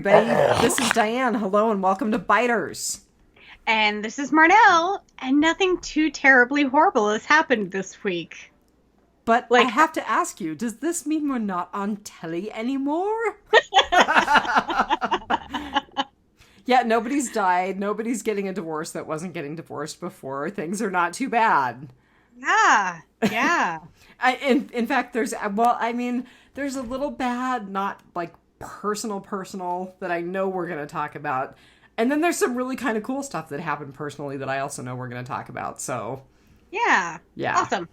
everybody. This is Diane. Hello and welcome to Biters. And this is Marnell, and nothing too terribly horrible has happened this week. But I have to ask you, does this mean we're not on telly anymore? Yeah, nobody's died. Nobody's getting a divorce that wasn't getting divorced before. Things are not too bad. Yeah. In fact, there's a little bad, not like personal that I know we're going to talk about. And then there's some really kind of cool stuff that happened personally that I also know we're going to talk about. So, yeah. Awesome.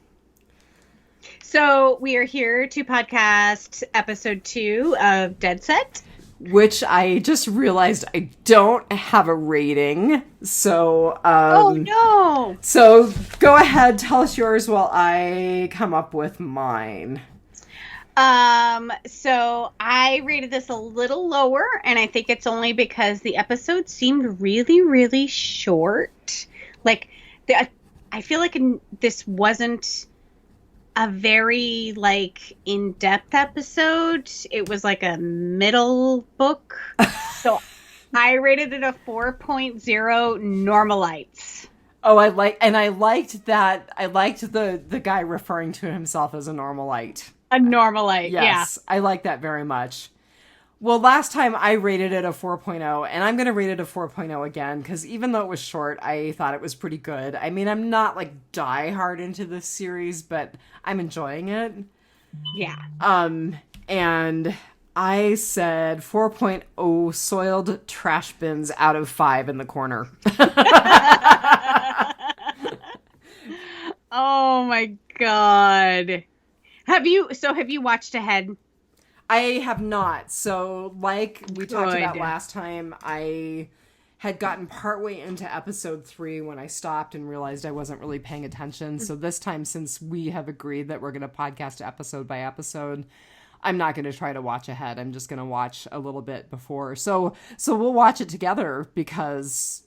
So we are here to podcast episode 2 of Dead Set. Which I just realized I don't have a rating. So, oh no! So go ahead, tell us yours while I come up with mine. So I rated this a little lower, and I think it's only because the episode seemed really, really short. I feel like this wasn't a very, in-depth episode. It was like a middle book. So I rated it a 4.0 normalites. Oh, I liked that. I liked the guy referring to himself as a normalite. A normalite, yes, yeah. I like that very much. Well, last time I rated it a 4.0, and I'm going to rate it a 4.0 again, because even though it was short, I thought it was pretty good. I mean, I'm not, die hard into this series, but I'm enjoying it. Yeah. And I said 4.0 soiled trash bins out of 5 in the corner. Oh, my God. Have you watched ahead? I have not. So, like we talked about last time, I had gotten partway into episode 3 when I stopped and realized I wasn't really paying attention. So this time, since we have agreed that we're going to podcast episode by episode, I'm not going to try to watch ahead. I'm just going to watch a little bit before. So we'll watch it together because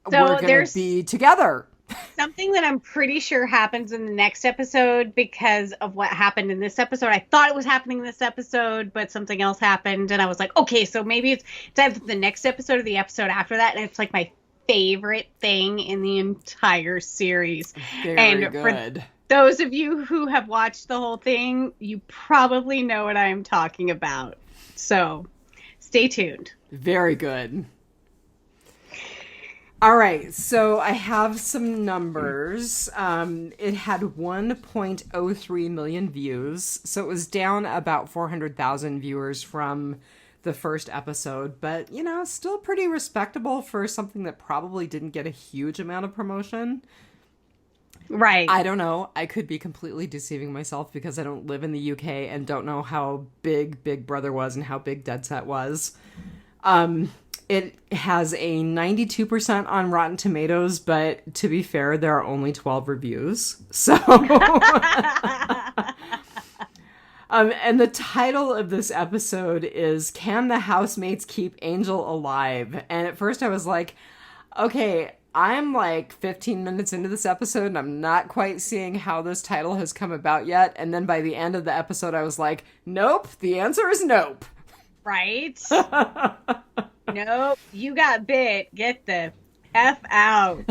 we're going to be together. Something that I'm pretty sure happens in the next episode because of what happened in this episode. I thought it was happening in this episode, but something else happened. And I was like, okay, so maybe it's either the next episode or the episode after that. And it's like my favorite thing in the entire series. Very good. For those of you who have watched the whole thing, you probably know what I'm talking about. So stay tuned. Very good. All right, so I have some numbers. It had 1.03 million views, so it was down about 400,000 viewers from the first episode, but, still pretty respectable for something that probably didn't get a huge amount of promotion. Right. I don't know. I could be completely deceiving myself because I don't live in the UK and don't know how big Big Brother was and how big Dead Set was. It has a 92% on Rotten Tomatoes, but to be fair, there are only 12 reviews. So, and the title of this episode is "Can the Housemates Keep Angel Alive?" And at first I was like, okay, I'm 15 minutes into this episode and I'm not quite seeing how this title has come about yet. And then by the end of the episode, I was like, nope, the answer is nope. Right? Nope, you got bit. Get the F out.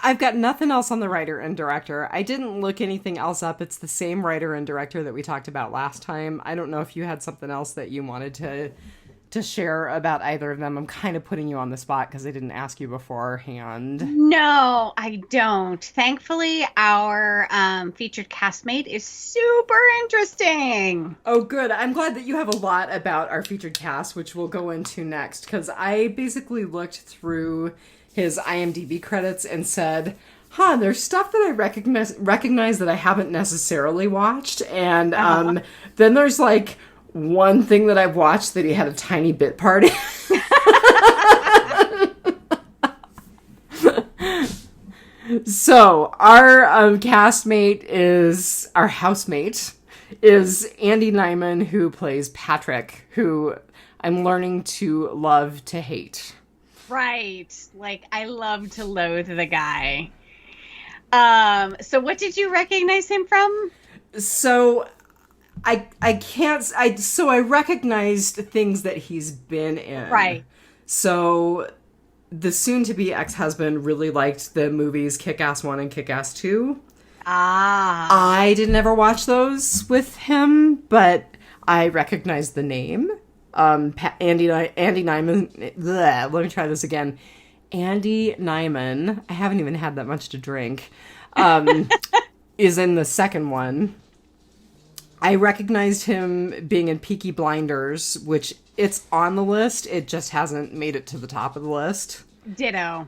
I've got nothing else on the writer and director. I didn't look anything else up. It's the same writer and director that we talked about last time. I don't know if you had something else that you wanted to share about either of them. I'm kind of putting you on the spot because I didn't ask you beforehand. No, I don't. Thankfully, our featured castmate is super interesting. Oh, good. I'm glad that you have a lot about our featured cast, which we'll go into next, because I basically looked through his IMDb credits and said, there's stuff that I recognize that I haven't necessarily watched. And then there's one thing that I've watched that he had a tiny bit part in. So our housemate is Andy Nyman, who plays Patrick, who I'm learning to love to hate. Right. I love to loathe the guy. So what did you recognize him from? So I can't. So I recognized things that he's been in. Right. So the soon-to-be ex-husband really liked the movies Kick-Ass 1 and Kick-Ass 2. I didn't ever watch those with him, but I recognized the name. Andy Nyman. Bleh, let me try this again. Andy Nyman. I haven't even had that much to drink. Is in the second one. I recognized him being in Peaky Blinders, which it's on the list. It just hasn't made it to the top of the list. Ditto.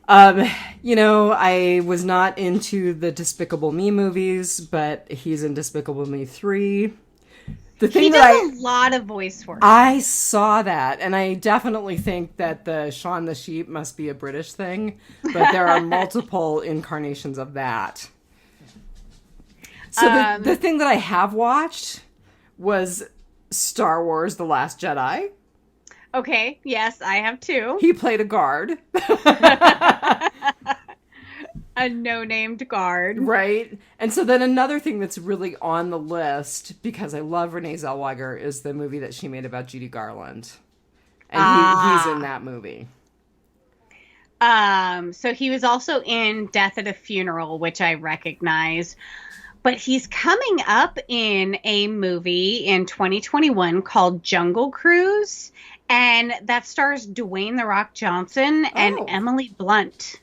I was not into the Despicable Me movies, but he's in Despicable Me 3. He does a lot of voice work. I saw that, and I definitely think that the Shaun the Sheep must be a British thing, but there are multiple incarnations of that. So the thing that I have watched was Star Wars: The Last Jedi. Okay, yes, I have too. He played a guard. A no-named guard. Right. And so then another thing that's really on the list, because I love Renee Zellweger, is the movie that she made about Judy Garland. And he's in that movie. So he was also in Death at a Funeral, which I recognize. But he's coming up in a movie in 2021 called Jungle Cruise. And that stars Dwayne "The Rock" Johnson and Emily Blunt.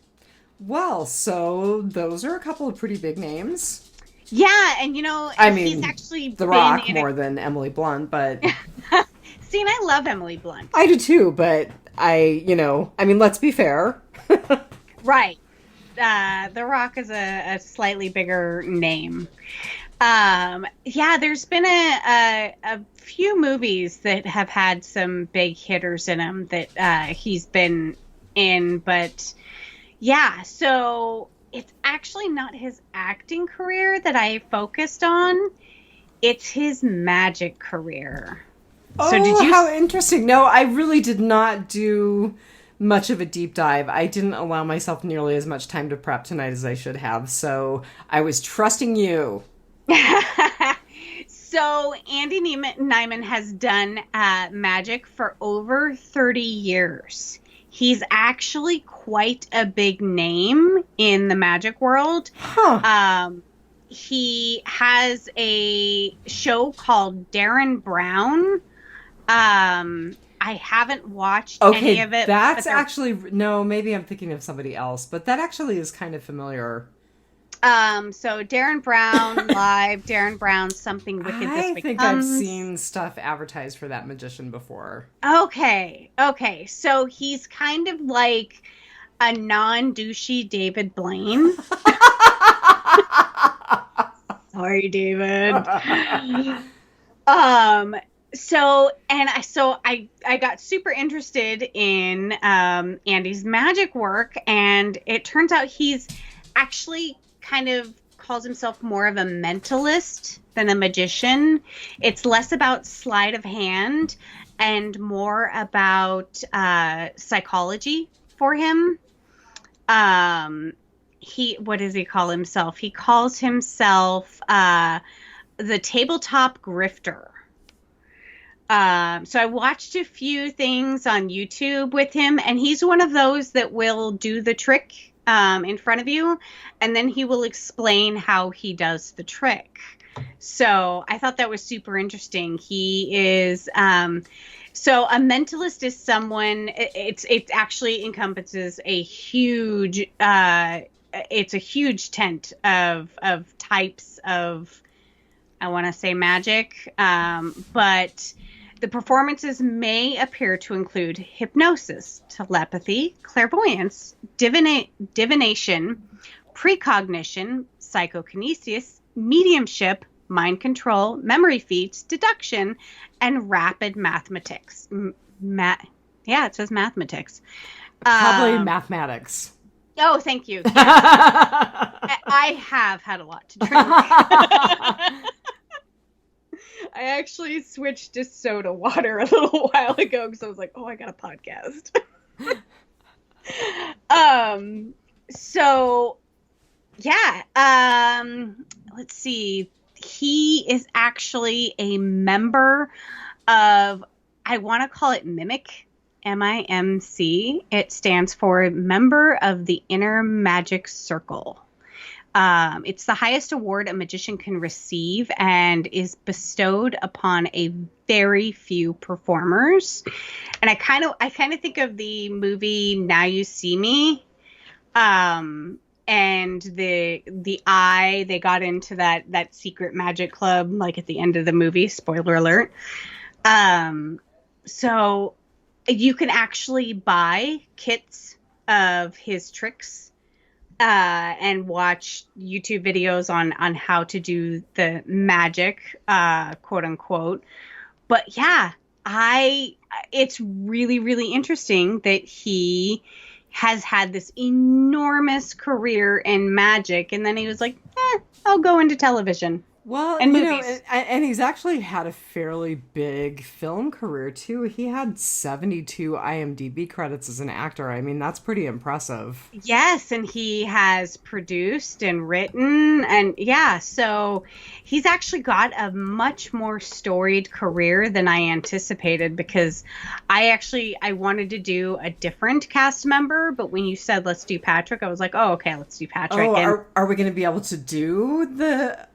Well, so those are a couple of pretty big names. Yeah, and he's actually The Rock more than Emily Blunt, but... See, and I love Emily Blunt. I do too, but let's be fair. Right. The Rock is a slightly bigger name. There's been a few movies that have had some big hitters in them that he's been in, but yeah, so it's actually not his acting career that I focused on. It's his magic career. So how interesting. No, I really did not do much of a deep dive. I didn't allow myself nearly as much time to prep tonight as I should have, so I was trusting you. So Andy Nyman has done magic for over 30 years. He's actually quite a big name in the magic world. Huh. He has a show called Darren Brown. I haven't watched any of it. That's actually... No, maybe I'm thinking of somebody else, but that actually is kind of familiar. So Darren Brown live, Darren Brown Something Wicked This Becomes. I think I've seen stuff advertised for that magician before. Okay. So he's kind of like a non-douchey David Blaine. Sorry, David. So I got super interested in Andy's magic work, and it turns out he's actually kind of calls himself more of a mentalist than a magician. It's less about sleight of hand and more about psychology for him. What does he call himself? He calls himself the tabletop grifter. So I watched a few things on YouTube with him, and he's one of those that will do the trick in front of you, and then he will explain how he does the trick. So I thought that was super interesting. He is so a mentalist is someone. It actually encompasses a huge. It's a huge tent of types of, I want to say, magic, but the performances may appear to include hypnosis, telepathy, clairvoyance, divination, precognition, psychokinesis, mediumship, mind control, memory feats, deduction, and rapid mathematics. It says mathematics. Probably mathematics. Oh, thank you. Yes. I have had a lot to drink. I actually switched to soda water a little while ago because I was like, oh, I got a podcast. So, yeah. Let's see. he is actually a member of, I want to call it Mimic, MIMC. It stands for Member of the Inner Magic Circle. It's the highest award a magician can receive and is bestowed upon a very few performers. And I kind of think of the movie Now You See Me. And the eye, they got into that secret magic club, like at the end of the movie, spoiler alert. So you can actually buy kits of his tricks, and watch YouTube videos on how to do the magic, quote unquote. But yeah, it's really, really interesting that he has had this enormous career in magic, and then he was like, I'll go into television. Well, and movies. And he's actually had a fairly big film career, too. He had 72 IMDb credits as an actor. I mean, that's pretty impressive. Yes, and he has produced and written, and yeah, so he's actually got a much more storied career than I anticipated, because I wanted to do a different cast member, but when you said let's do Patrick, I was like, oh, okay, let's do Patrick. Oh, are we going to be able to do the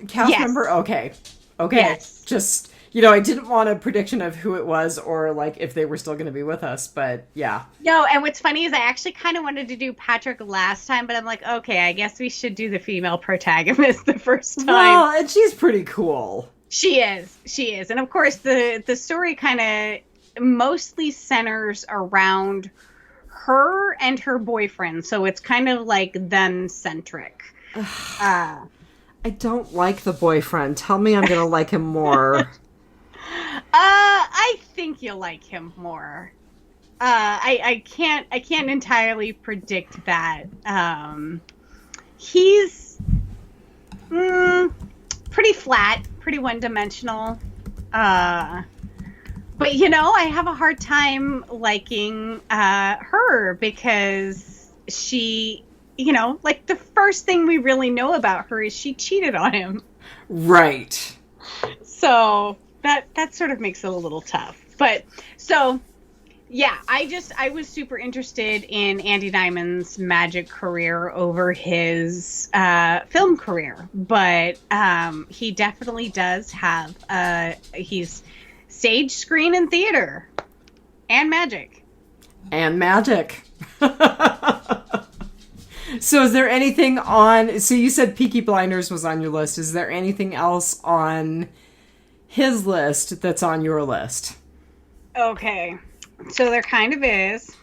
cast member? Okay. Yes. Just, I didn't want a prediction of who it was or like if they were still going to be with us, but yeah. No, and what's funny is I actually kind of wanted to do Patrick last time, but I'm like, okay, I guess we should do the female protagonist the first time. Well, and she's pretty cool. She is. And of course the story kind of mostly centers around her and her boyfriend, so it's kind of like them centric. I don't like the boyfriend. Tell me I'm going to like him more. I think you'll like him more. I can't entirely predict that. He's pretty flat, pretty one-dimensional. But I have a hard time liking her, because she, like the first thing we really know about her is she cheated on him. Right. So that sort of makes it a little tough. But so yeah, I was super interested in Andy Diamond's magic career over his film career, but he definitely does have he's stage, screen, and theater, and magic. So is there anything on... So you said Peaky Blinders was on your list. Is there anything else on his list that's on your list? Okay. So there kind of is.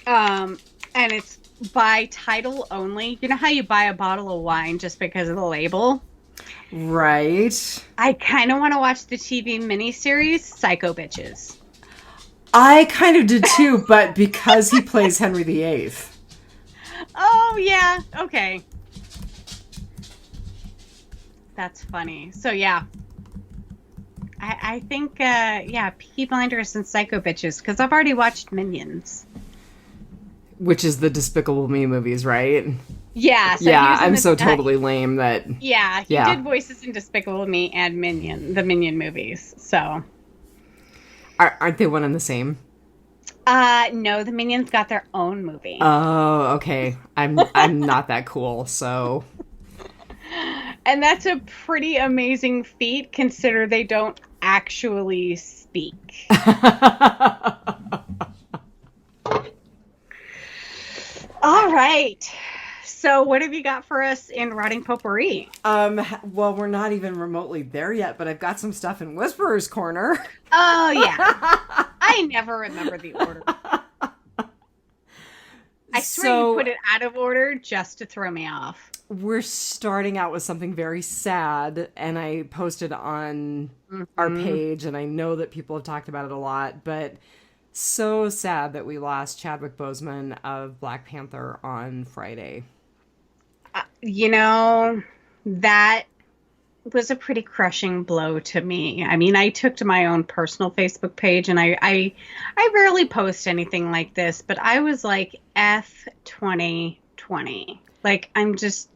And it's by title only. You know how you buy a bottle of wine just because of the label? Right. I kind of want to watch the TV miniseries Psycho Bitches. I kind of did too, but because he plays Henry VIII. Oh, yeah. Okay. That's funny. So, yeah. I think, Peaky Blinders and Psycho Bitches, because I've already watched Minions. Which is the Despicable Me movies, right? Yeah. So yeah, I'm so totally lame that... Yeah, he did voices in Despicable Me and the Minion movies, so... Aren't they one and the same? No, the Minions got their own movie. Oh, okay. I'm not that cool, so... And that's a pretty amazing feat, consider they don't actually speak. All right. So what have you got for us in Rotting Potpourri? Well, we're not even remotely there yet, but I've got some stuff in Whisperer's Corner. Oh, yeah. I never remember the order. I swear you put it out of order just to throw me off. We're starting out with something very sad, and I posted on our page, and I know that people have talked about it a lot, but so sad that we lost Chadwick Boseman of Black Panther on Friday. That was a pretty crushing blow to me. I mean, I took to my own personal Facebook page, and I rarely post anything like this, but I was like, F 2020. Like, I'm just...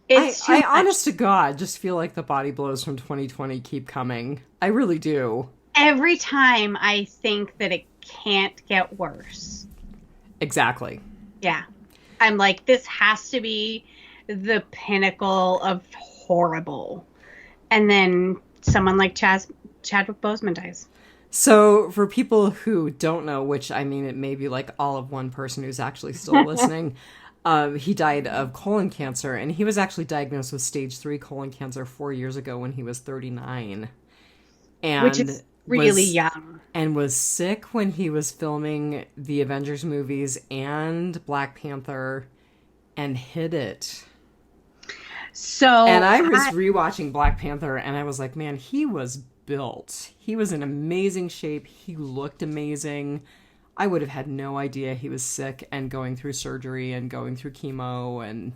It's I honest to God, just feel like the body blows from 2020 keep coming. I really do. Every time I think that it can't get worse. Exactly. Yeah. I'm like, this has to be the pinnacle of horrible. And then someone like Chadwick Boseman dies. So for people who don't know, which I mean, it may be like all of one person who's actually still listening, he died of colon cancer, and he was actually diagnosed with stage 3 colon cancer 4 years ago when he was 39. And which is really young. And was sick when he was filming the Avengers movies and Black Panther and hid it. And I was rewatching Black Panther and I was like, man, he was built. He was in amazing shape. He looked amazing. I would have had no idea he was sick and going through surgery and going through chemo. And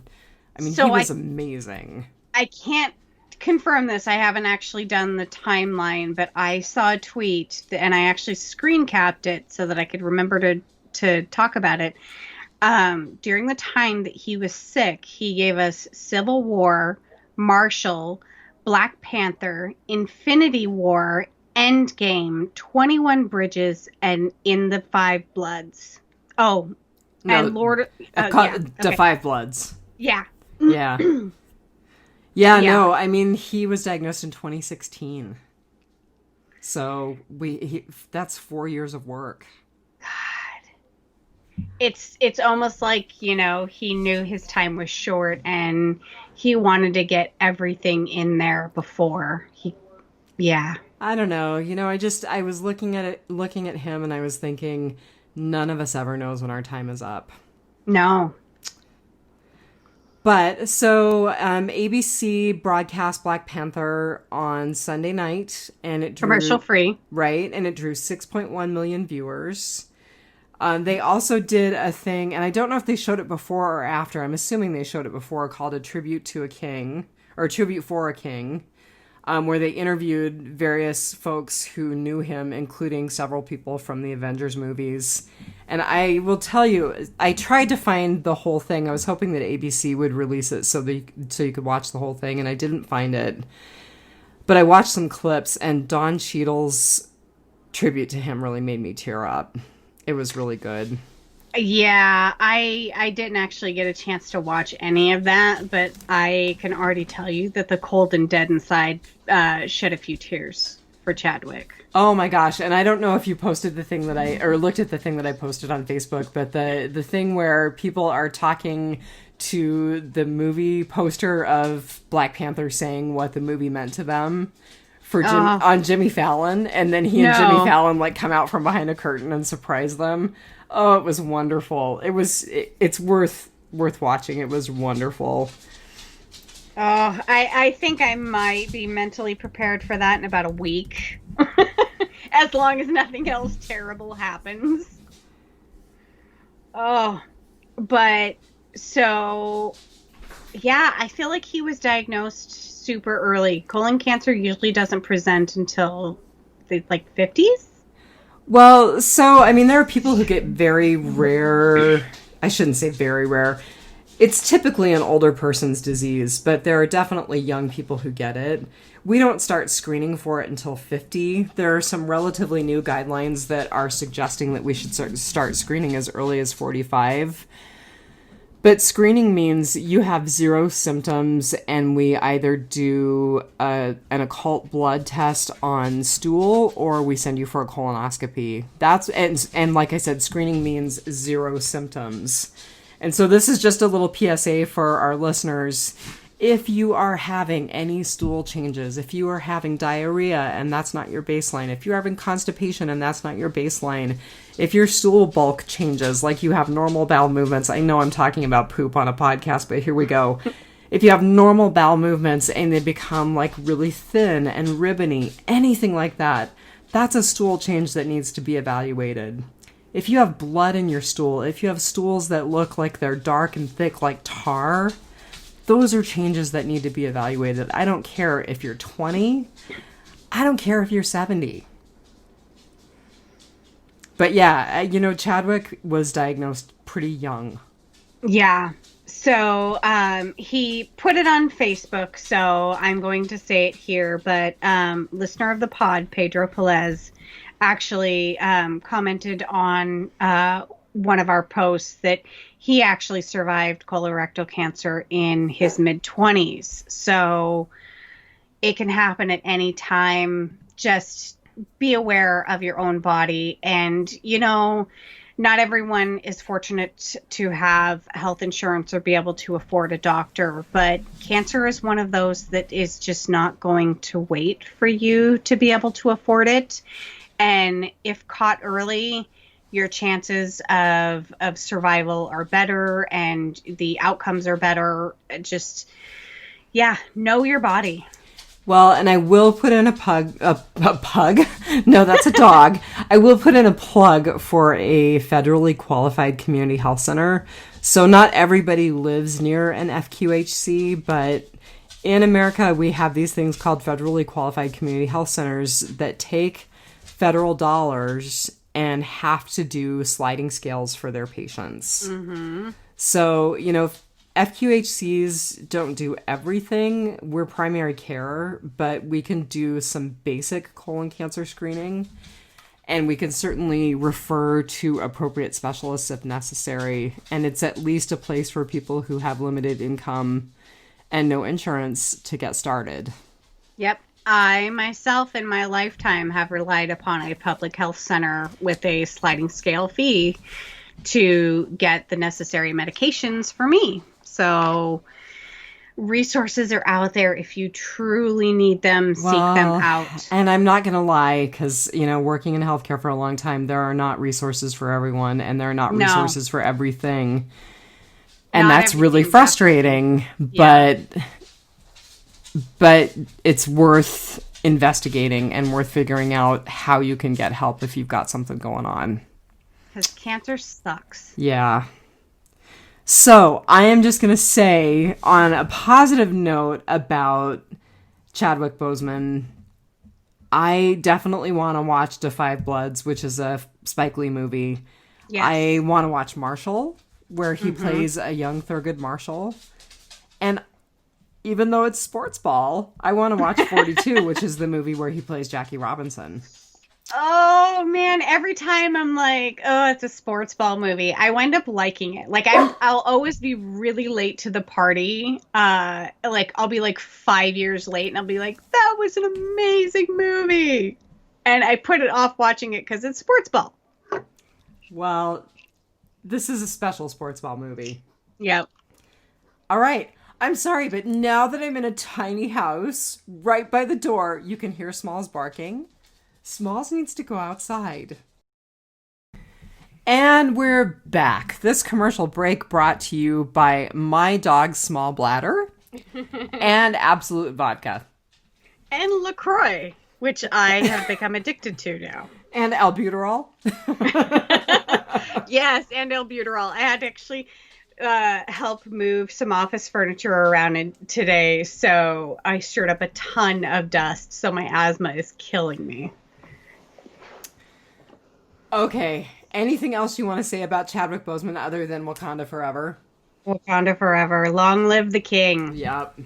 I mean, he was amazing. I can't confirm this. I haven't actually done the timeline, but I saw a tweet and I actually screen capped it so that I could remember to talk about it. During the time that he was sick, he gave us Civil War, Marshall, Black Panther, Infinity War, Endgame, 21 Bridges, and In the Five Bloods. Oh, no, and Lord... The Five Bloods. Yeah. Yeah. Yeah, no, I mean, he was diagnosed in 2016. So that's 4 years of work. God. It's almost like, you know, he knew his time was short and he wanted to get everything in there before I don't know. You know, I was looking at him and I was thinking, none of us ever knows when our time is up. No. But so ABC broadcast Black Panther on Sunday night, and it drew commercial free, right? And it drew 6.1 million viewers. They also did a thing, and I don't know if they showed it before or after. I'm assuming they showed it before, called A Tribute to a King, or A Tribute for a King, where they interviewed various folks who knew him, including several people from the Avengers movies. And I will tell you, I tried to find the whole thing. I was hoping that ABC would release it so you could watch the whole thing, and I didn't find it. But I watched some clips, and Don Cheadle's tribute to him really made me tear up. It was really good. Yeah, I didn't actually get a chance to watch any of that, but I can already tell you that the cold and dead inside shed a few tears for Chadwick. Oh my gosh, and I don't know if you posted the thing or looked at the thing that I posted on Facebook, but the thing where people are talking to the movie poster of Black Panther saying what the movie meant to them on Jimmy Fallon, and then he and Jimmy Fallon like come out from behind a curtain and surprise them. Oh, it was wonderful. It's worth watching. It was wonderful. Oh, I think I might be mentally prepared for that in about a week. As long as nothing else terrible happens. Oh, but so, yeah, I feel like he was diagnosed super early. Colon cancer usually doesn't present until the 50s. Well, so, I mean, there are people who get very rare, I shouldn't say very rare. It's typically an older person's disease, but there are definitely young people who get it. We don't start screening for it until 50. There are some relatively new guidelines that are suggesting that we should start screening as early as 45. But screening means you have 0 symptoms, and we either do an occult blood test on stool, or we send you for a colonoscopy. And like I said, screening means 0 symptoms. And so this is just a little PSA for our listeners. If you are having any stool changes, if you are having diarrhea and that's not your baseline, if you're having constipation and that's not your baseline, if your stool bulk changes, like you have normal bowel movements, I know I'm talking about poop on a podcast, but here we go. If you have normal bowel movements and they become like really thin and ribbony, anything like that, that's a stool change that needs to be evaluated. If you have blood in your stool, if you have stools that look like they're dark and thick like tar, those are changes that need to be evaluated. I don't care if you're 20. I don't care if you're 70. But yeah, Chadwick was diagnosed pretty young. Yeah. So he put it on Facebook, so I'm going to say it here. But listener of the pod, Pedro Pelez, actually commented on one of our posts that he actually survived colorectal cancer in his mid-20s. So it can happen at any time. Just be aware of your own body. And, not everyone is fortunate to have health insurance or be able to afford a doctor, but cancer is one of those that is just not going to wait for you to be able to afford it. And if caught early, your chances of survival are better and the outcomes are better. Just, know your body. Well, and I will put in a pug. No, that's a dog. I will put in a plug for a federally qualified community health center. So not everybody lives near an FQHC, but in America, we have these things called federally qualified community health centers that take federal dollars and have to do sliding scales for their patients. Mm-hmm. So, FQHCs don't do everything. We're primary care, but we can do some basic colon cancer screening, and we can certainly refer to appropriate specialists if necessary. And it's at least a place for people who have limited income and no insurance to get started. Yep. I myself in my lifetime have relied upon a public health center with a sliding scale fee to get the necessary medications for me. So resources are out there if you truly need them, seek them out. And I'm not going to lie, because, working in healthcare for a long time, there are not resources for everyone, and there are not resources for everything. And that's really frustrating, but it's worth investigating and worth figuring out how you can get help if you've got something going on. Because cancer sucks. Yeah. So I am just going to say, on a positive note about Chadwick Boseman, I definitely want to watch Da 5 Bloods, which is a Spike Lee movie. Yes. I want to watch Marshall, where he plays a young Thurgood Marshall. And even though it's sports ball, I want to watch 42, which is the movie where he plays Jackie Robinson. Oh man, every time I'm like, oh, it's a sports ball movie, I wind up liking it. Like I'll always be really late to the party. I'll be like 5 years late and I'll be like, that was an amazing movie. And I put it off watching it because it's sports ball. Well, this is a special sports ball movie. Yep. All right. I'm sorry, but now that I'm in a tiny house right by the door, you can hear Smalls barking. Smalls needs to go outside. And we're back. This commercial break brought to you by My Dog's Small Bladder and Absolute Vodka. And LaCroix, which I have become addicted to now. And albuterol. Yes, and albuterol. I had to actually help move some office furniture around today, so I stirred up a ton of dust, so my asthma is killing me. Okay. Anything else you want to say about Chadwick Boseman other than Wakanda Forever? Wakanda Forever. Long live the king. Yep.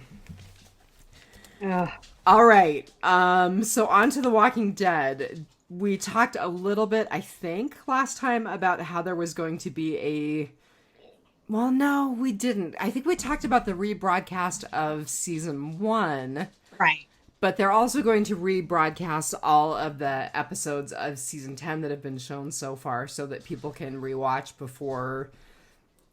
Ugh. All right. So on to The Walking Dead. We talked a little bit, I think, last time about how there was going to be a... Well, no, we didn't. I think we talked about the rebroadcast of season 1. Right. But they're also going to rebroadcast all of the episodes of season 10 that have been shown so far so that people can rewatch before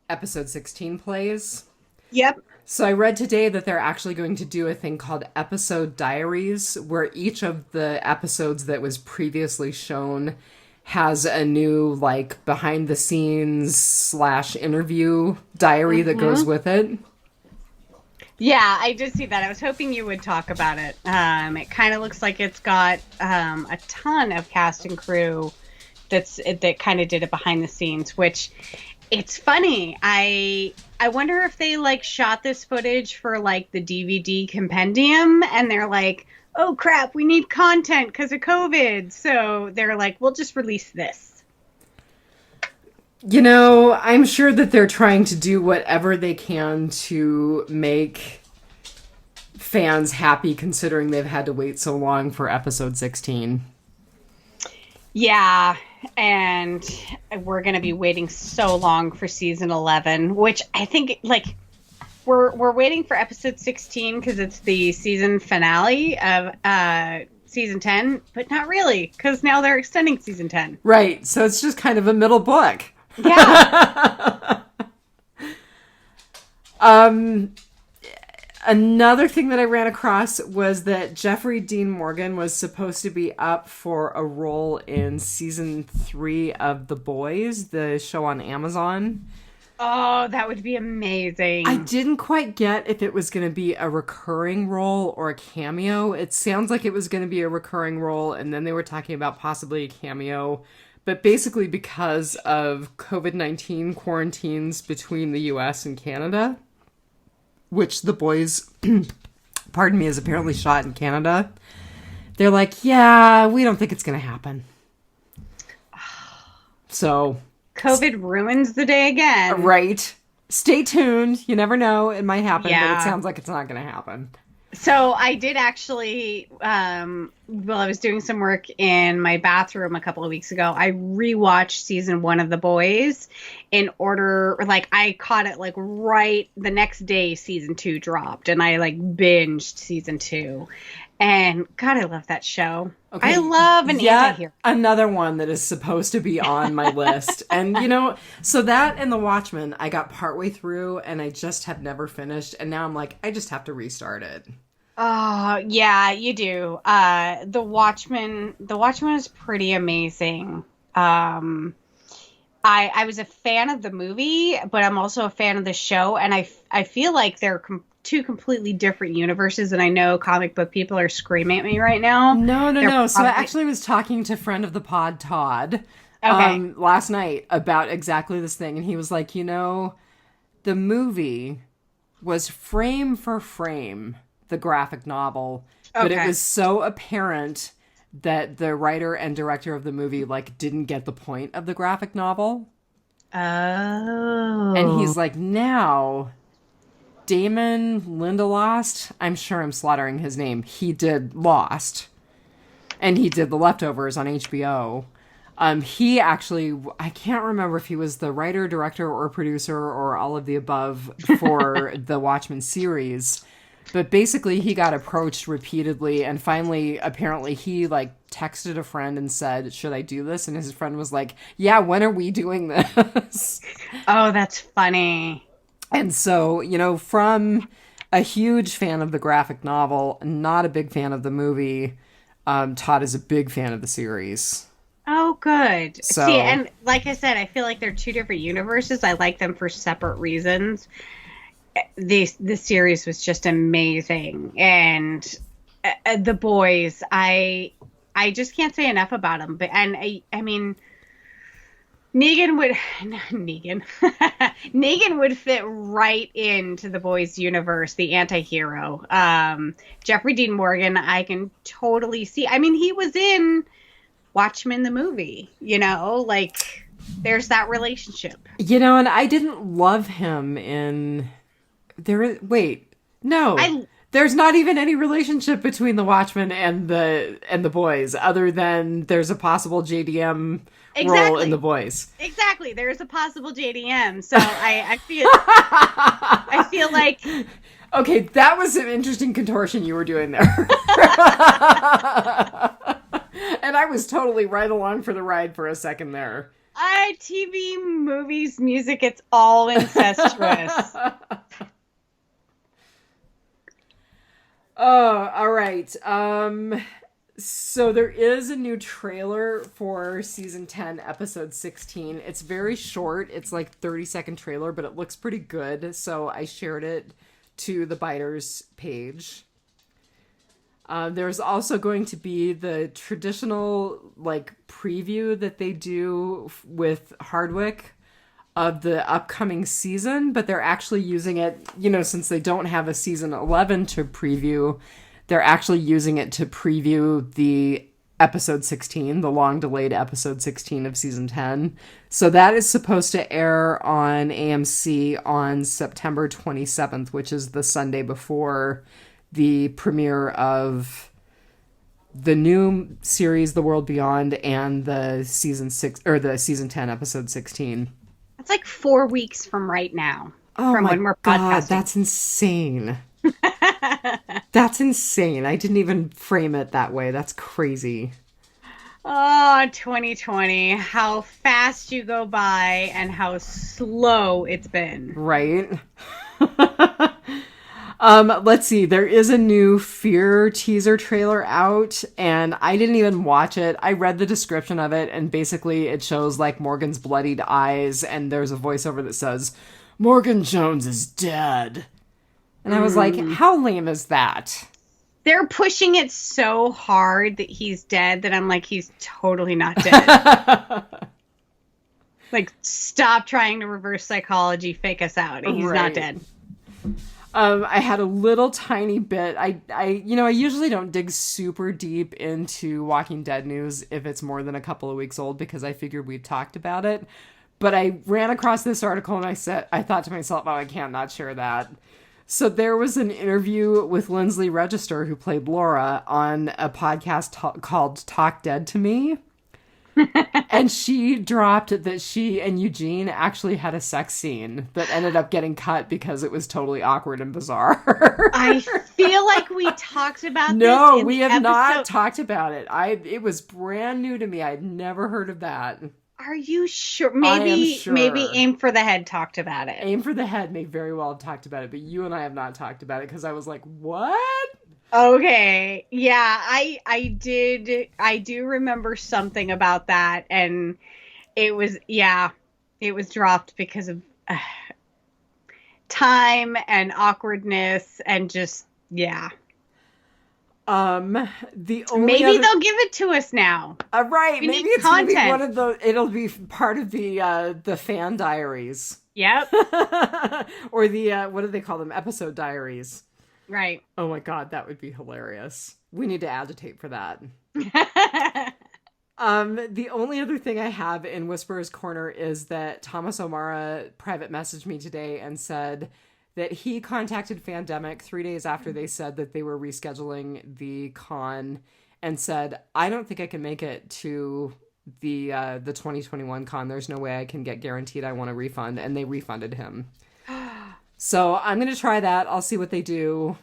episode 16 plays. Yep. So I read today that they're actually going to do a thing called episode diaries, where each of the episodes that was previously shown has a new, behind the scenes / interview diary that goes with it. Yeah, I did see that. I was hoping you would talk about it. It kind of looks like it's got a ton of cast and crew that kind of did it behind the scenes, which it's funny. I wonder if they shot this footage for the DVD compendium and they're like, oh crap, we need content because of COVID. So they're like, we'll just release this. I'm sure that they're trying to do whatever they can to make fans happy, considering they've had to wait so long for episode 16. Yeah, and we're going to be waiting so long for season 11, which I think, like, we're waiting for episode 16 because it's the season finale of season 10, but not really, because now they're extending season 10. Right, so it's just kind of a middle book. Yeah. Another thing that I ran across was that Jeffrey Dean Morgan was supposed to be up for a role in season 3 of The Boys, the show on Amazon. Oh, that would be amazing. I didn't quite get if it was going to be a recurring role or a cameo. It sounds like it was going to be a recurring role, and then they were talking about possibly a cameo. But basically because of COVID-19 quarantines between the US and Canada, which The Boys, pardon me, is apparently shot in Canada, they're like, yeah, we don't think it's going to happen. So... COVID ruins the day again. Right. Stay tuned. You never know. It might happen, but it sounds like it's not going to happen. So I did actually, while I was doing some work in my bathroom a couple of weeks ago, I rewatched season 1 of The Boys in order, like, I caught it, like, right the next day season 2 dropped, and I, like, binged season 2. And God, I love that show. Okay. I love an anti-hero. Another one that is supposed to be on my list. And, so that and The Watchmen, I got partway through and I just have never finished. And now I'm like, I just have to restart it. Oh, yeah, you do. The Watchmen is pretty amazing. I was a fan of the movie, but I'm also a fan of the show. And I feel like they're two completely different universes, and I know comic book people are screaming at me right now. No. So I actually was talking to friend of the pod, Todd, last night about exactly this thing, and he was like, the movie was frame for frame the graphic novel, but it was so apparent that the writer and director of the movie, like, didn't get the point of the graphic novel. Oh. And he's like, now... Damon Lindelof, I'm sure I'm slaughtering his name. He did Lost, and he did The Leftovers on HBO. He actually, I can't remember if he was the writer, director, or producer, or all of the above for the Watchmen series. But basically, he got approached repeatedly, and finally, apparently, he, like, texted a friend and said, should I do this? And his friend was like, yeah, when are we doing this? Oh, that's funny. And so, from a huge fan of the graphic novel, not a big fan of the movie, Todd is a big fan of the series. Oh, good. So, see, and like I said, I feel like they're two different universes. I like them for separate reasons. This series was just amazing. And The Boys, I just can't say enough about them. But I mean... Negan would fit right into The Boys universe, the anti-hero. Jeffrey Dean Morgan, I can totally see. I mean, he was in Watchmen the movie, like, there's that relationship. And I didn't love him in... There's not even any relationship between the Watchmen and the Boys, other than there's a possible JDM role in The Boys. Exactly, there's a possible JDM. So I feel like. Okay, that was an interesting contortion you were doing there. And I was totally right along for the ride for a second there. TV, movies, music, it's all incestuous. Oh, all right. So there is a new trailer for season 10, episode 16. It's very short. It's like 30-second trailer, but it looks pretty good. So I shared it to the Biters page. There's also going to be the traditional, like, preview that they do with Hardwick of the upcoming season, but they're actually using it, since they don't have a season 11 to preview, they're actually using it to preview the episode 16, the long-delayed episode 16 of season 10. So that is supposed to air on AMC on September 27th, which is the Sunday before the premiere of the new series, The World Beyond, and the season 10, episode 16. It's like 4 weeks from right now. Oh from my when we're God, podcasting. that's insane. That's insane. I didn't even frame it that way. That's crazy. Oh, 2020. How fast you go by and how slow it's been. Right? Let's see. There is a new Fear teaser trailer out, and I didn't even watch it. I read the description of it, and basically it shows like Morgan's bloodied eyes, and there's a voiceover that says, "Morgan Jones is dead." And I was like, how lame is that? They're pushing it so hard that he's dead that I'm like, he's totally not dead. Like, stop trying to reverse psychology, fake us out. He's not dead. I had a little tiny bit. I usually don't dig super deep into Walking Dead news if it's more than a couple of weeks old because I figured we'd talked about it. But I ran across this article and I thought to myself, oh, I can't not share that. So there was an interview with Lindsley Register, who played Laura, on a podcast called Talk Dead to Me. And she dropped that she and Eugene actually had a sex scene that ended up getting cut because it was totally awkward and bizarre. I feel like we talked about this. No, we have not talked about it. It was brand new to me. I'd never heard of that. Are you sure? I am sure. Maybe Aim for the Head talked about it. Aim for the Head may very well have talked about it, but you and I have not talked about it because I was like, what? Okay. Yeah, I do remember something about that, and it was dropped because of time and awkwardness and just, yeah. The only maybe they'll give it to us now. Right. Maybe it's gonna be one of the. It'll be part of the fan diaries. Yep. Or the what do they call them? Episode diaries. Right. Oh my God, that would be hilarious. We need to agitate for that. The only other thing I have in Whisperer's Corner is that Thomas O'Mara private messaged me today and said that he contacted Fandemic 3 days after they said that they were rescheduling the con and said, I don't think I can make it to the 2021 con. There's no way I can get guaranteed I want a refund. And they refunded him. So I'm going to try that. I'll see what they do.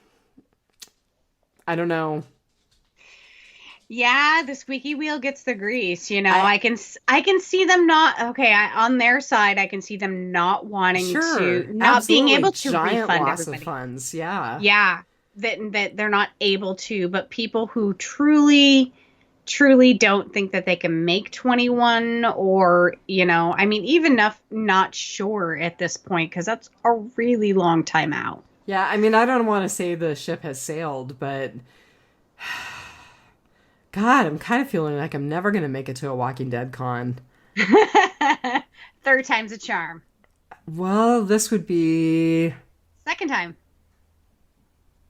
I don't know. Yeah, the squeaky wheel gets the grease, you know. I can see them not on their side. I can see them not wanting to, not being able to giant refund loss everybody. Of funds, yeah, that they're not able to. But people who truly don't think that they can make 21, or I mean, even not sure at this point because that's a really long time out. Yeah, I mean, I don't want to say the ship has sailed, but. God, I'm kind of feeling like I'm never going to make it to a Walking Dead con. Third time's a charm. Well, this would be... Second time.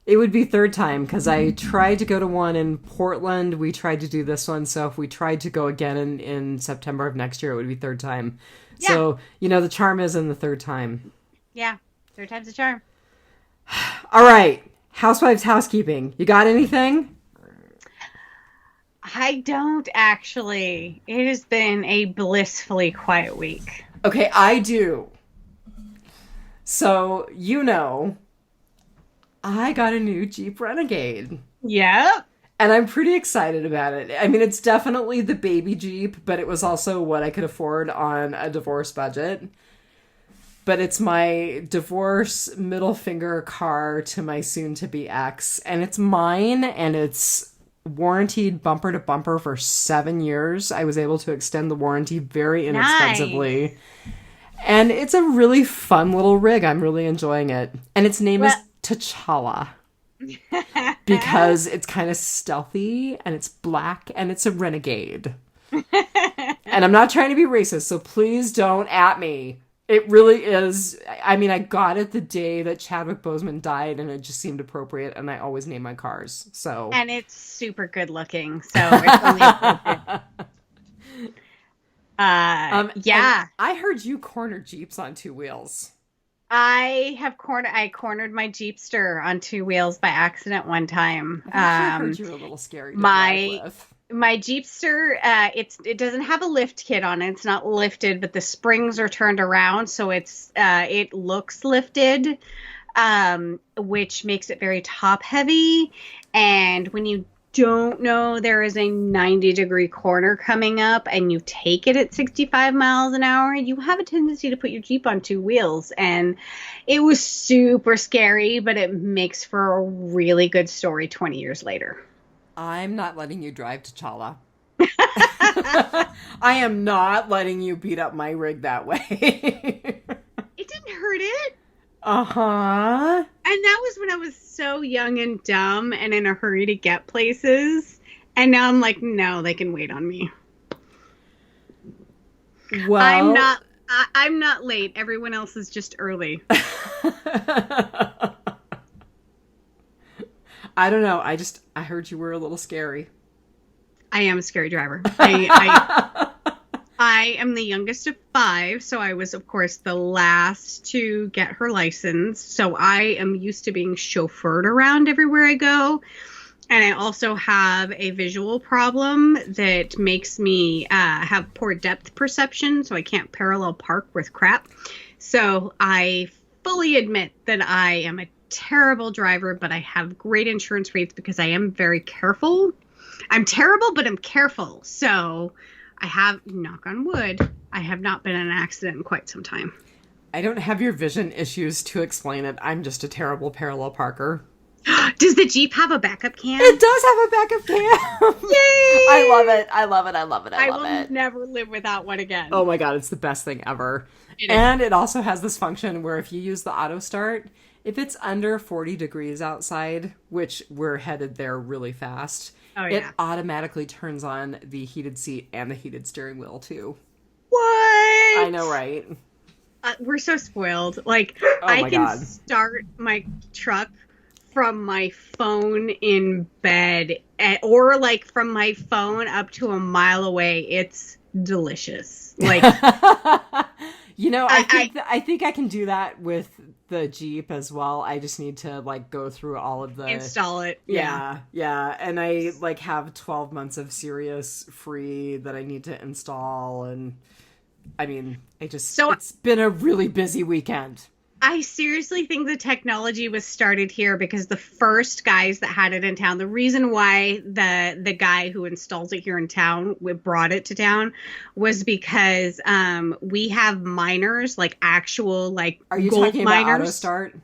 It would be third time, because I tried to go to one in Portland. We tried to do this one, so if we tried to go again in September of next year, it would be third time. Yeah. So, the charm is in the third time. Yeah, third time's a charm. All right, Housewives housekeeping. You got anything? I don't actually. It has been a blissfully quiet week. Okay, I do. So, I got a new Jeep Renegade. Yep. And I'm pretty excited about it. I mean, it's definitely the baby Jeep, but it was also what I could afford on a divorce budget. But it's my divorce middle finger car to my soon-to-be ex. And it's mine, and it's warranted bumper to bumper for 7 years. I was able to extend the warranty very inexpensively. Nice. And it's a really fun little rig. I'm really enjoying it. And its name is T'Challa. Because it's kind of stealthy and it's black and it's a renegade. And I'm not trying to be racist, so please don't at me. It really is. I mean, I got it the day that Chadwick Boseman died, and it just seemed appropriate, and I always name my cars. So, and it's super good looking, so it's only appropriate. Yeah. I heard you corner Jeeps on two wheels. I cornered my Jeepster on two wheels by accident one time. I heard you were a little scary to drive with. My Jeepster, it doesn't have a lift kit on it. It's not lifted, but the springs are turned around, so it looks lifted, which makes it very top heavy. And when you don't know there is a 90-degree corner coming up and you take it at 65 miles an hour, you have a tendency to put your Jeep on two wheels. And it was super scary, but it makes for a really good story 20 years later. I'm not letting you drive T'Challa. I am not letting you beat up my rig that way. It didn't hurt it. Uh-huh. And that was when I was so young and dumb and in a hurry to get places. And now I'm like, no, they can wait on me. Well, I'm not late. Everyone else is just early. I don't know. I heard you were a little scary. I am a scary driver. I am the youngest of 5, so I was, of course, the last to get her license. So I am used to being chauffeured around everywhere I go. And I also have a visual problem that makes me have poor depth perception, so I can't parallel park with crap. So I fully admit that I am a terrible driver, but I have great insurance rates because I am very careful. I'm terrible, but I'm careful. So I have, knock on wood, I have not been in an accident in quite some time. I don't have your vision issues to explain it. I'm just a terrible parallel parker. Does the Jeep have a backup cam? It does have a backup cam. Yay! I love it. I love it. I love it. I will never live without one again. Oh my God, it's the best thing ever. And it also has this function where if you use the auto start, if it's under 40 degrees outside, which we're headed there really fast, it automatically turns on the heated seat and the heated steering wheel too. What? I know, right? We're so spoiled. Like, I can start my truck from my phone in bed, or like from my phone up to a mile away. It's delicious. Like, you know, I think I can do that with the Jeep as well. I just need to like go through all of the install it. Yeah. And I like have 12 months of Sirius free that I need to install, and I mean, it's been a really busy weekend. I seriously think the technology was started here because the first guys that had it in town, the reason why the guy who installs it here in town brought it to town was because we have miners, like actual like Are you gold talking miners. About auto start?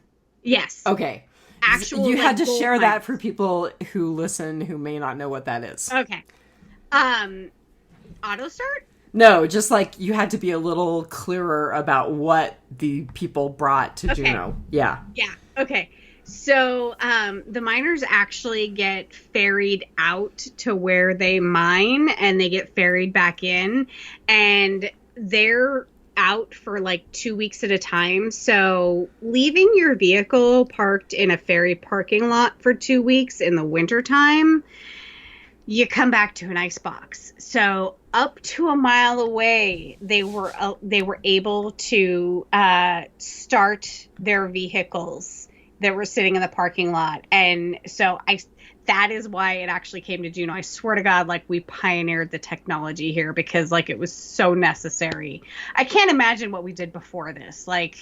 Yes. Okay. Actual. You like, had to share miners. that for people who listen who may not know what that is. Okay. Auto start? No, just like you had to be a little clearer about what the people brought to Juneau. Yeah. Yeah. Okay. So the miners actually get ferried out to where they mine, and they get ferried back in, and they're out for like 2 weeks at a time. So leaving your vehicle parked in a ferry parking lot for 2 weeks in the wintertime, you come back to an ice box. So up to a mile away, they were able to start their vehicles that were sitting in the parking lot. And so that is why it actually came to Juneau. I swear to God, like, we pioneered the technology here because like it was so necessary. I can't imagine what we did before this. Like,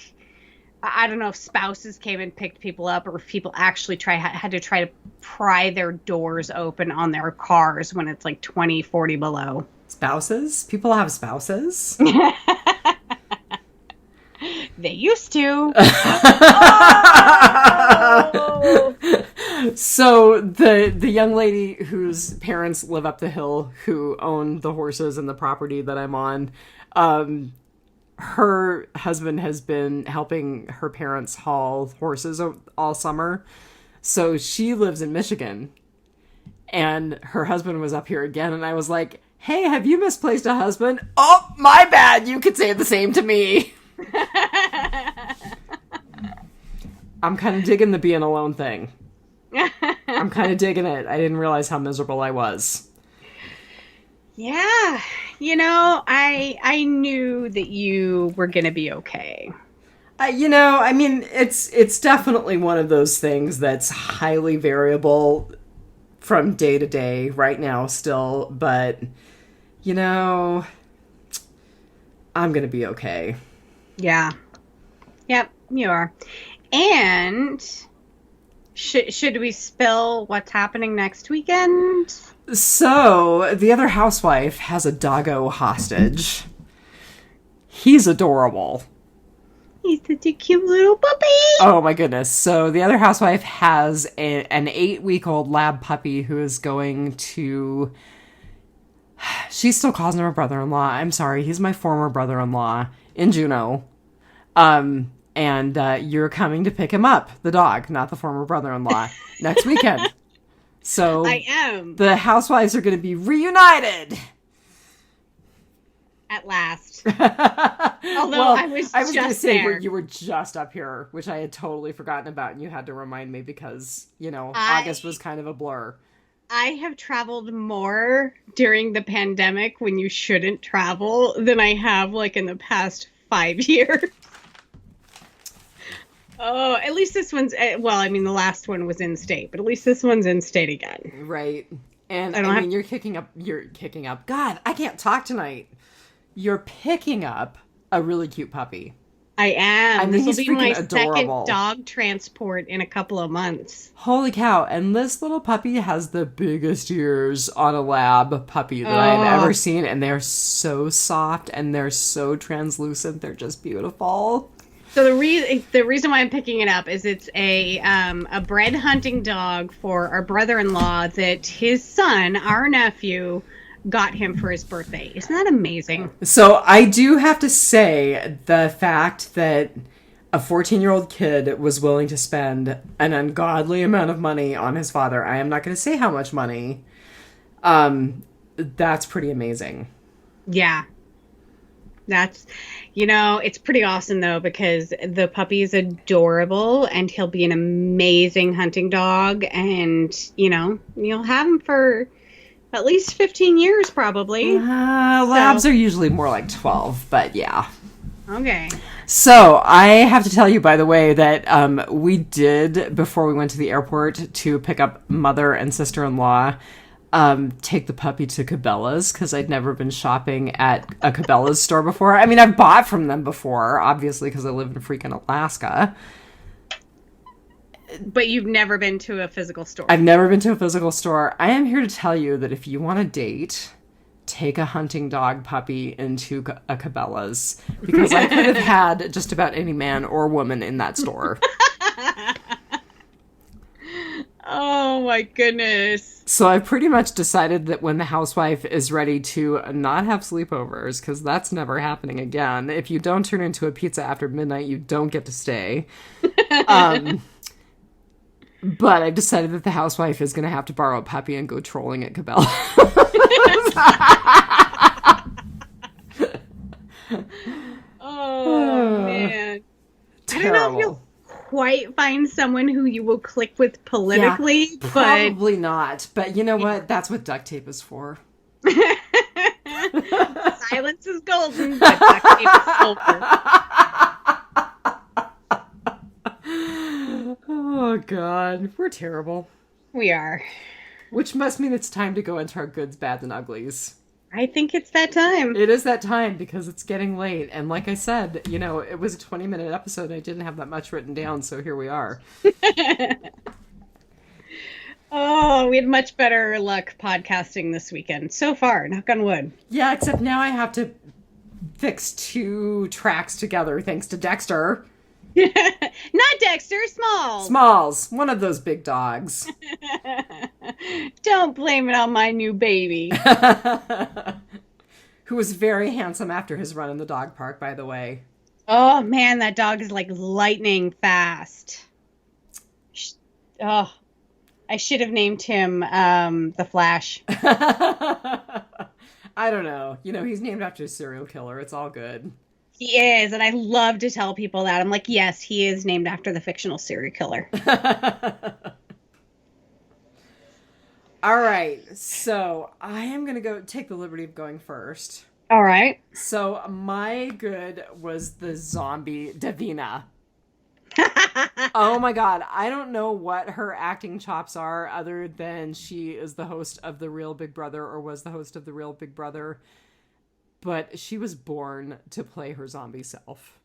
I don't know if spouses came and picked people up, or if people actually had to try to pry their doors open on their cars when it's like 20, 40 below. Spouses? People have spouses? They used to. So the young lady whose parents live up the hill, who own the horses and the property that I'm on, her husband has been helping her parents haul horses all summer. So she lives in Michigan, and her husband was up here again, and I was like, hey, have you misplaced a husband? Oh, my bad. You could say the same to me. I'm kind of digging the being alone thing. I'm kind of digging it. I didn't realize how miserable I was. Yeah. I knew that you were going to be okay. I mean, it's definitely one of those things that's highly variable from day to day right now still, but, I'm going to be okay. Yeah. Yep, you are. And should we spill what's happening next weekend? So, the other housewife has a doggo hostage. He's adorable. He's such a cute little puppy. Oh my goodness. So, the other housewife has an 8-week-old lab puppy who is going to... She still calls him her brother-in-law. I'm sorry. He's my former brother-in-law in Juneau. And you're coming to pick him up, the dog, not the former brother-in-law, next weekend. So I am. The housewives are going to be reunited. At last. Although I was going to say there. you were just up here, which I had totally forgotten about, and you had to remind me because, August was kind of a blur. I have traveled more during the pandemic when you shouldn't travel than I have in the past 5 years. Oh, at least this one's, the last one was in state, but at least this one's in state again. Right. And you're kicking up. God, I can't talk tonight. You're picking up a really cute puppy. I am. I mean, this will be my adorable. Second dog transport in a couple of months. Holy cow. And this little puppy has the biggest ears on a lab puppy that I've ever seen. And they're so soft and they're so translucent. They're just beautiful. So the reason why I'm picking it up is it's a bred hunting dog for our brother-in-law that his son, our nephew, got him for his birthday. Isn't that amazing? So I do have to say the fact that a 14-year-old kid was willing to spend an ungodly amount of money on his father. I am not going to say how much money. That's pretty amazing. Yeah. That's, it's pretty awesome though, because the puppy is adorable and he'll be an amazing hunting dog. And, you'll have him for at least 15 years probably. Labs are usually more like 12, but yeah. Okay. So I have to tell you, by the way, that we did, before we went to the airport to pick up mother and sister-in-law, take the puppy to Cabela's because I'd never been shopping at a Cabela's store before. I mean, I've bought from them before, obviously, because I live in freaking Alaska. But you've never been to a physical store. I've never been to a physical store. I am here to tell you that if you want to date, take a hunting dog puppy into a Cabela's, because I could have had just about any man or woman in that store. Oh my goodness. So I've pretty much decided that when the housewife is ready to not have sleepovers, because that's never happening again, if you don't turn into a pizza after midnight, you don't get to stay. But I've decided that the housewife is going to have to borrow a puppy and go trolling at Cabela's. Oh, man. Terrible. I don't know if you'll quite find someone who you will click with politically, but... Probably not. But you know what? That's what duct tape is for. Silence is golden, but duct tape is silver. Oh, God. We're terrible. We are. Which must mean it's time to go into our goods, bads, and uglies. I think it's that time. It is that time because it's getting late. And like I said, it was a 20-minute episode and I didn't have that much written down, so here we are. Oh, we had much better luck podcasting this weekend. So far, knock on wood. Yeah, except now I have to fix 2 tracks together thanks to Dexter. Not Dexter, Smalls. Smalls, one of those big dogs. Don't blame it on my new baby. Who was very handsome after his run in the dog park, by the way. Oh, man, that dog is like lightning fast. Oh, I should have named him The Flash. I don't know. He's named after a serial killer. It's all good. He is, and I love to tell people that. I'm like, yes, he is named after the fictional serial killer. All right, so I am going to go take the liberty of going first. All right. So my good was the zombie Davina. Oh my god, I don't know what her acting chops are other than she is the host of The Real Big Brother, or was the host of The Real Big Brother, but she was born to play her zombie self.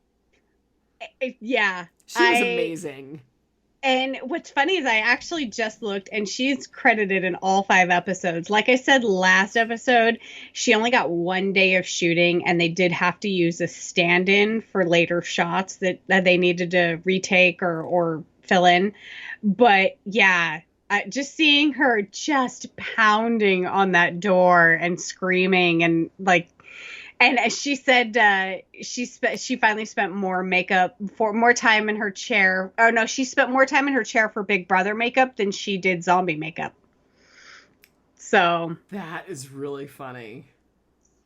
Yeah. She was amazing. And what's funny is I actually just looked, and she's credited in all 5 episodes. Like I said last episode, she only got 1 day of shooting, and they did have to use a stand-in for later shots that they needed to retake or fill in. But yeah, just seeing her just pounding on that door and screaming and like. And as she said, she finally spent more time in her chair. Oh no, she spent more time in her chair for Big Brother makeup than she did zombie makeup. So that is really funny.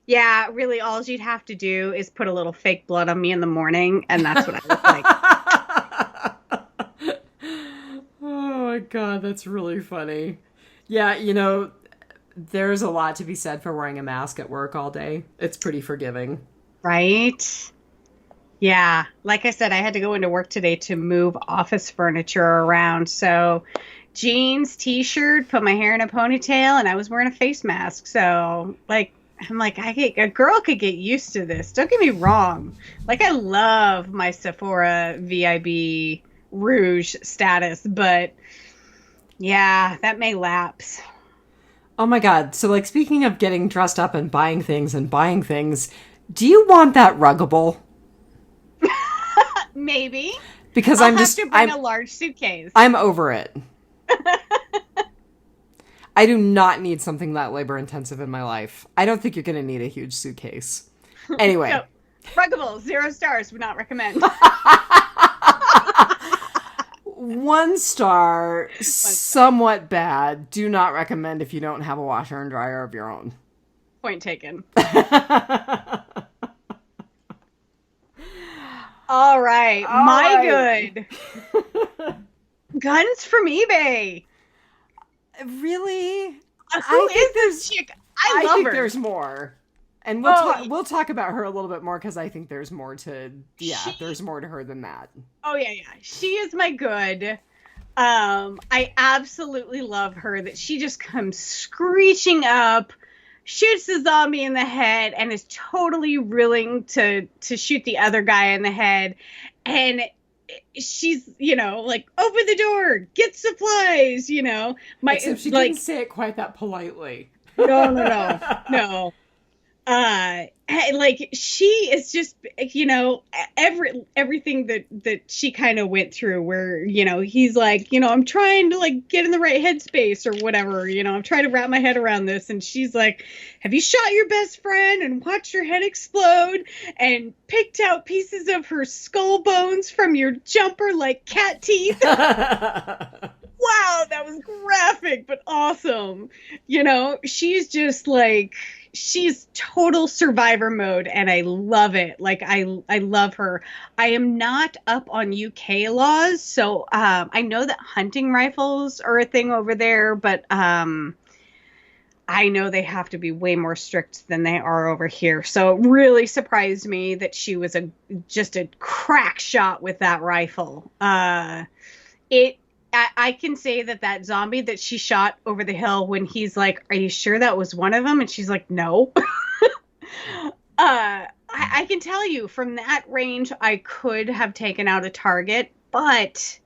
Yeah, really, all you'd have to do is put a little fake blood on me in the morning, and that's what I look like. Oh my god, that's really funny. Yeah, you know, there's a lot to be said for wearing a mask at work all day. It's pretty forgiving. Right? Yeah. Like I said, I had to go into work today to move office furniture around. So jeans, t-shirt, put my hair in a ponytail, and I was wearing a face mask. So I'm like, a girl could get used to this. Don't get me wrong. Like, I love my Sephora VIB Rouge status, but yeah, that may lapse. Oh my god. So, like, speaking of getting dressed up and buying things, do you want that ruggable? Maybe. Because I'll have to bring a large suitcase. I'm over it. I do not need something that labor intensive in my life. I don't think you're going to need a huge suitcase. Anyway. So, ruggable, 0 stars, would not recommend. 1 star, somewhat bad. Do not recommend if you don't have a washer and dryer of your own. Point taken. All right. Good. Guns from eBay. Really? Who is this chick? I love her. I think there's more. And we'll talk about her a little bit more because I think there's more to there's more to her than that. Oh yeah. She is my good. I absolutely love her that she just comes screeching up, shoots the zombie in the head, and is totally willing to shoot the other guy in the head. And she's, like, open the door, get supplies, Except she didn't say it quite that politely. No. Like, she is just, everything that she kind of went through where, he's like, I'm trying to, like, get in the right headspace or whatever, I'm trying to wrap my head around this. And she's like, have you shot your best friend and watched your head explode and picked out pieces of her skull bones from your jumper like cat teeth? Wow, that was graphic, but awesome. She's just like, she's total survivor mode, and I love it. Like, I love her. I am not up on UK laws, so I know that hunting rifles are a thing over there, but I know they have to be way more strict than they are over here. So it really surprised me that she was just a crack shot with that rifle. I can say that zombie that she shot over the hill, when he's like, are you sure that was one of them? And she's like, no. I can tell you from that range, I could have taken out a target, but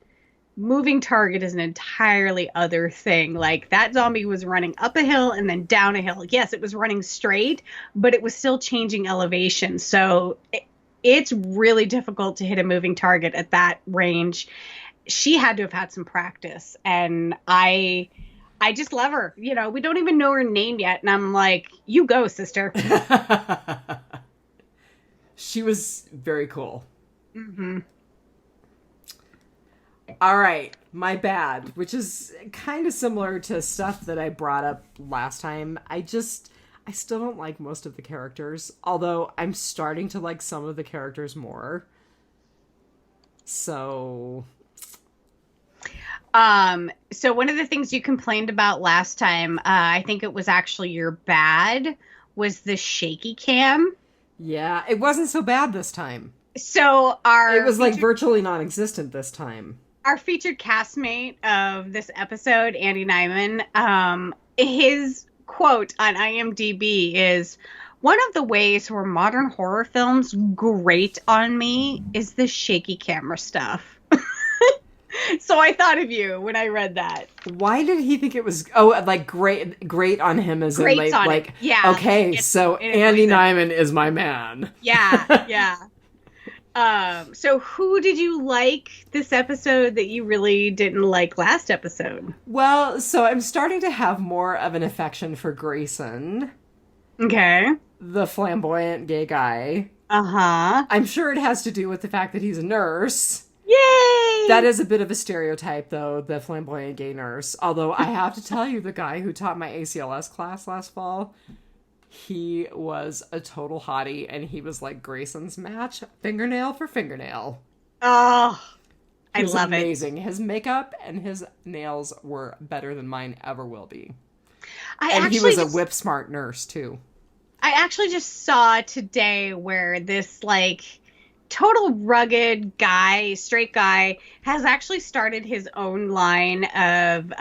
moving target is an entirely other thing. Like, that zombie was running up a hill and then down a hill. Yes, it was running straight, but it was still changing elevation. So it's really difficult to hit a moving target at that range. She had to have had some practice, and I just love her. We don't even know her name yet, and I'm like, you go, sister. She was very cool. Mm-hmm. All right, my bad, which is kind of similar to stuff that I brought up last time. I I still don't like most of the characters, although I'm starting to like some of the characters more. So one of the things you complained about last time, I think it was actually your bad, was the shaky cam. Yeah, it wasn't so bad this time. So it was like virtually non-existent this time. Our featured castmate of this episode, Andy Nyman, his quote on IMDb is, "One of the ways where modern horror films grate on me is the shaky camera stuff." So I thought of you when I read that. Why did he think it was like great on him as in like yeah. Okay, so Andy Nyman is my man. Yeah, yeah. So who did you like this episode that you really didn't like last episode? Well, so I'm starting to have more of an affection for Grayson. Okay. The flamboyant gay guy. Uh-huh. I'm sure it has to do with the fact that he's a nurse. Yay! That is a bit of a stereotype, though, the flamboyant gay nurse. Although I have to tell you, the guy who taught my ACLS class last fall, he was a total hottie, and he was like Grayson's match, fingernail for fingernail. Oh, I love it. Amazing. His makeup and his nails were better than mine ever will be. And he was a whip-smart nurse, too. I actually just saw today where this, like, total rugged guy, straight guy, has actually started his own line of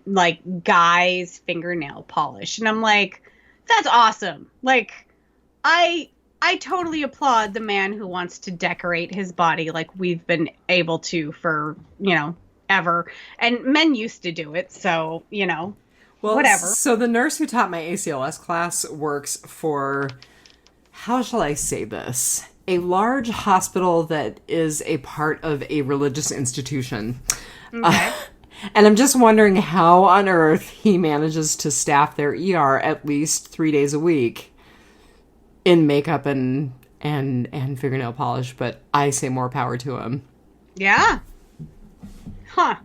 like guys fingernail polish, and I'm like, that's awesome. Like, I totally applaud the man who wants to decorate his body like we've been able to for, ever, and men used to do it, so well, whatever. So the nurse who taught my ACLS class works for, how shall I say this, a large hospital that is a part of a religious institution. Okay. And I'm just wondering how on earth he manages to staff their ER at least 3 days a week in makeup and fingernail polish, but I say more power to him. Yeah. Huh.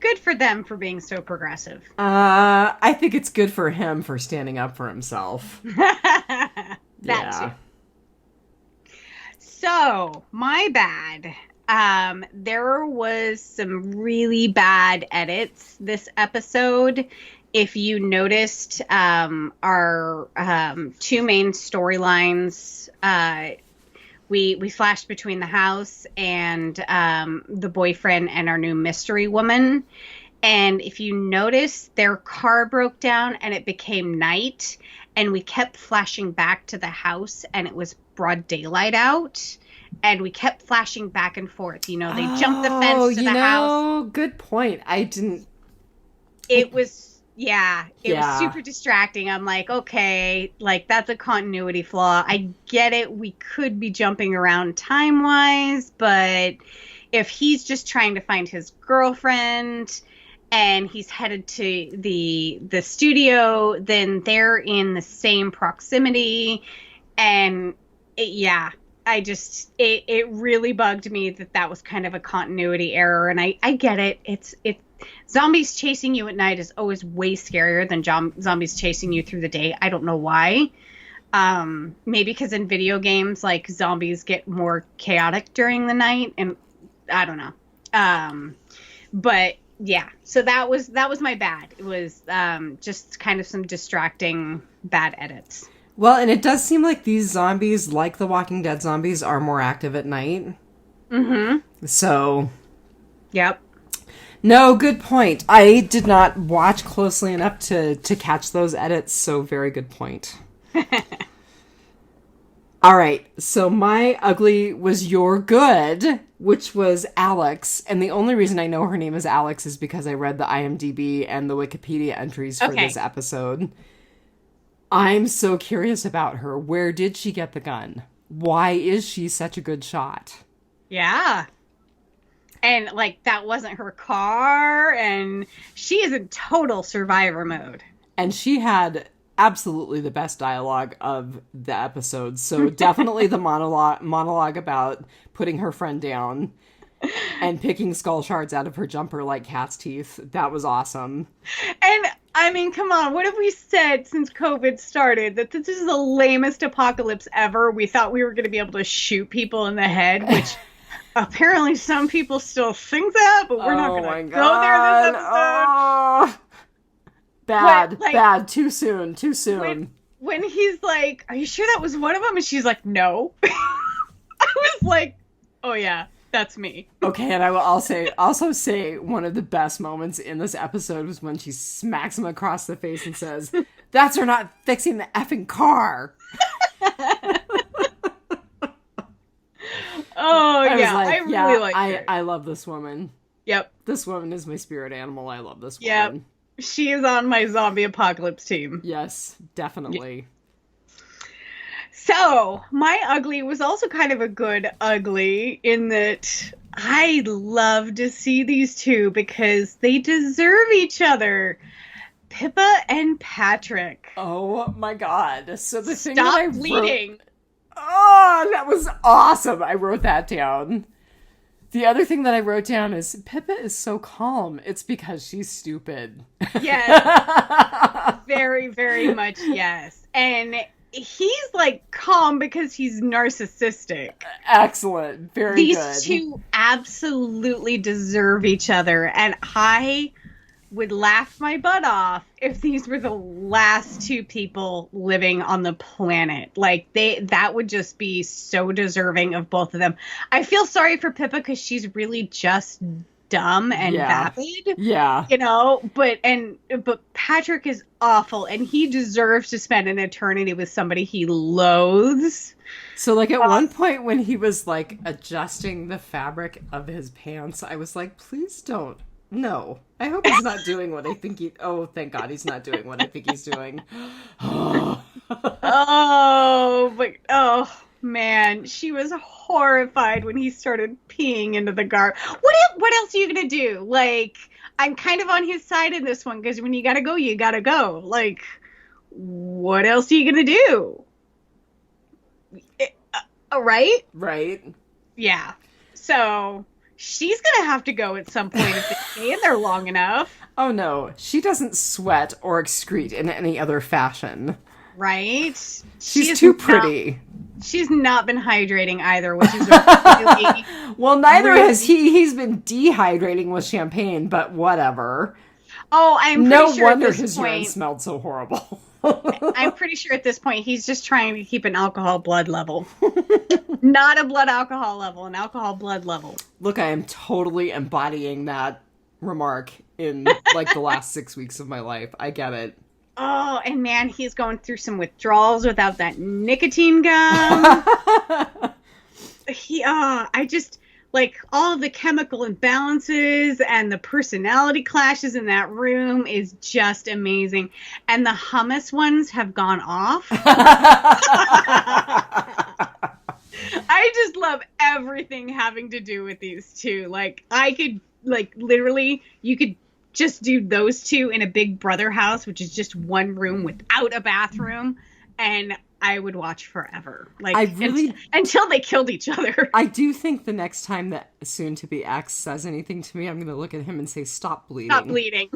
Good for them for being so progressive. I think it's good for him for standing up for himself. Too. So, my bad. There was some really bad edits this episode. If you noticed, our two main storylines, we flashed between the house and the boyfriend and our new mystery woman. And if you notice, their car broke down and it became night. And we kept flashing back to the house and it was broad daylight out. And we kept flashing back and forth. They jumped the fence to the house. Good point. I didn't... It was super distracting. I'm like, okay, like, that's a continuity flaw. I get it. We could be jumping around time-wise, but if he's just trying to find his girlfriend and he's headed to the studio, then they're in the same proximity. And it really bugged me that was kind of a continuity error. And I get it. It's zombies chasing you at night is always way scarier than zombies chasing you through the day. I don't know why. Maybe because in video games, like, zombies get more chaotic during the night, and I don't know. But yeah, so that was my bad. It was just kind of some distracting bad edits. Well, and it does seem like these zombies, like the Walking Dead zombies, are more active at night. Mm-hmm. So. Yep. No, good point. I did not watch closely enough to catch those edits, so very good point. All right, so my ugly was your good, which was Alex. And the only reason I know her name is Alex is because I read the IMDb and the Wikipedia entries for this episode. I'm so curious about her. Where did she get the gun? Why is she such a good shot? Yeah. And, like, that wasn't her car, and she is in total survivor mode. And she had absolutely the best dialogue of the episode. So definitely the monologue about putting her friend down. And picking skull shards out of her jumper like cat's teeth. That was awesome. And I mean, come on, what have we said since COVID started? That this is the lamest apocalypse ever. We thought we were going to be able to shoot people in the head, which apparently some people still think that, but we're not going to go there this episode. Oh. Bad. Too soon. When he's like, are you sure that was one of them? And she's like, no. I was like, oh yeah, that's me. Okay, and I will also say one of the best moments in this episode was when she smacks him across the face and says, that's her not fixing the effing car. I really like her. I love this woman. Yep. This woman is my spirit animal. I love this woman. Yep. She is on my zombie apocalypse team. Yes, definitely. Yep. So, my ugly was also kind of a good ugly in that I love to see these two because they deserve each other. Pippa and Patrick. Oh my god. So the thing Stop that I bleeding. Oh, that was awesome. I wrote that down. The other thing that I wrote down is Pippa is so calm. It's because she's stupid. Yes. Very, very much yes. And he's like calm because he's narcissistic. Excellent. Very good. These two absolutely deserve each other. And I would laugh my butt off if these were the last two people living on the planet. Like that would just be so deserving of both of them. I feel sorry for Pippa because she's really just dumb and vapid. Yeah. You know, but Patrick is awful and he deserves to spend an eternity with somebody he loathes. So like at one point when he was like adjusting the fabric of his pants, I was like, please don't. No. I hope he's not doing what I think he... Oh, thank God he's not doing what I think he's doing. Oh, man. She was horrified when he started peeing into the garbage. What else are you going to do? Like, I'm kind of on his side in this one, because when you got to go, you got to go. Like, what else are you going to do? Right? Right. Yeah. So... she's going to have to go at some point if they stay in there long enough. Oh, no. She doesn't sweat or excrete in any other fashion. Right? She's too pretty. She's not been hydrating either, which is really... Well, neither has he. He's been dehydrating with champagne, but whatever. Oh, I'm pretty sure no wonder at this his point, urine smelled so horrible. I'm pretty sure at this point he's just trying to keep an alcohol blood level. Not a blood alcohol level, an alcohol blood level. Look, I am totally embodying that remark in like the last 6 weeks of my life. I get it. Oh, and man, he's going through some withdrawals without that nicotine gum. I just... like, all of the chemical imbalances and the personality clashes in that room is just amazing. And the hummus ones have gone off. I just love everything having to do with these two. Like, I could, like, literally, you could just do those two in a Big Brother house, which is just one room without a bathroom. And I would watch forever. Like, until they killed each other. I do think the next time that soon-to-be ex says anything to me, I'm going to look at him and say, stop bleeding. Stop bleeding.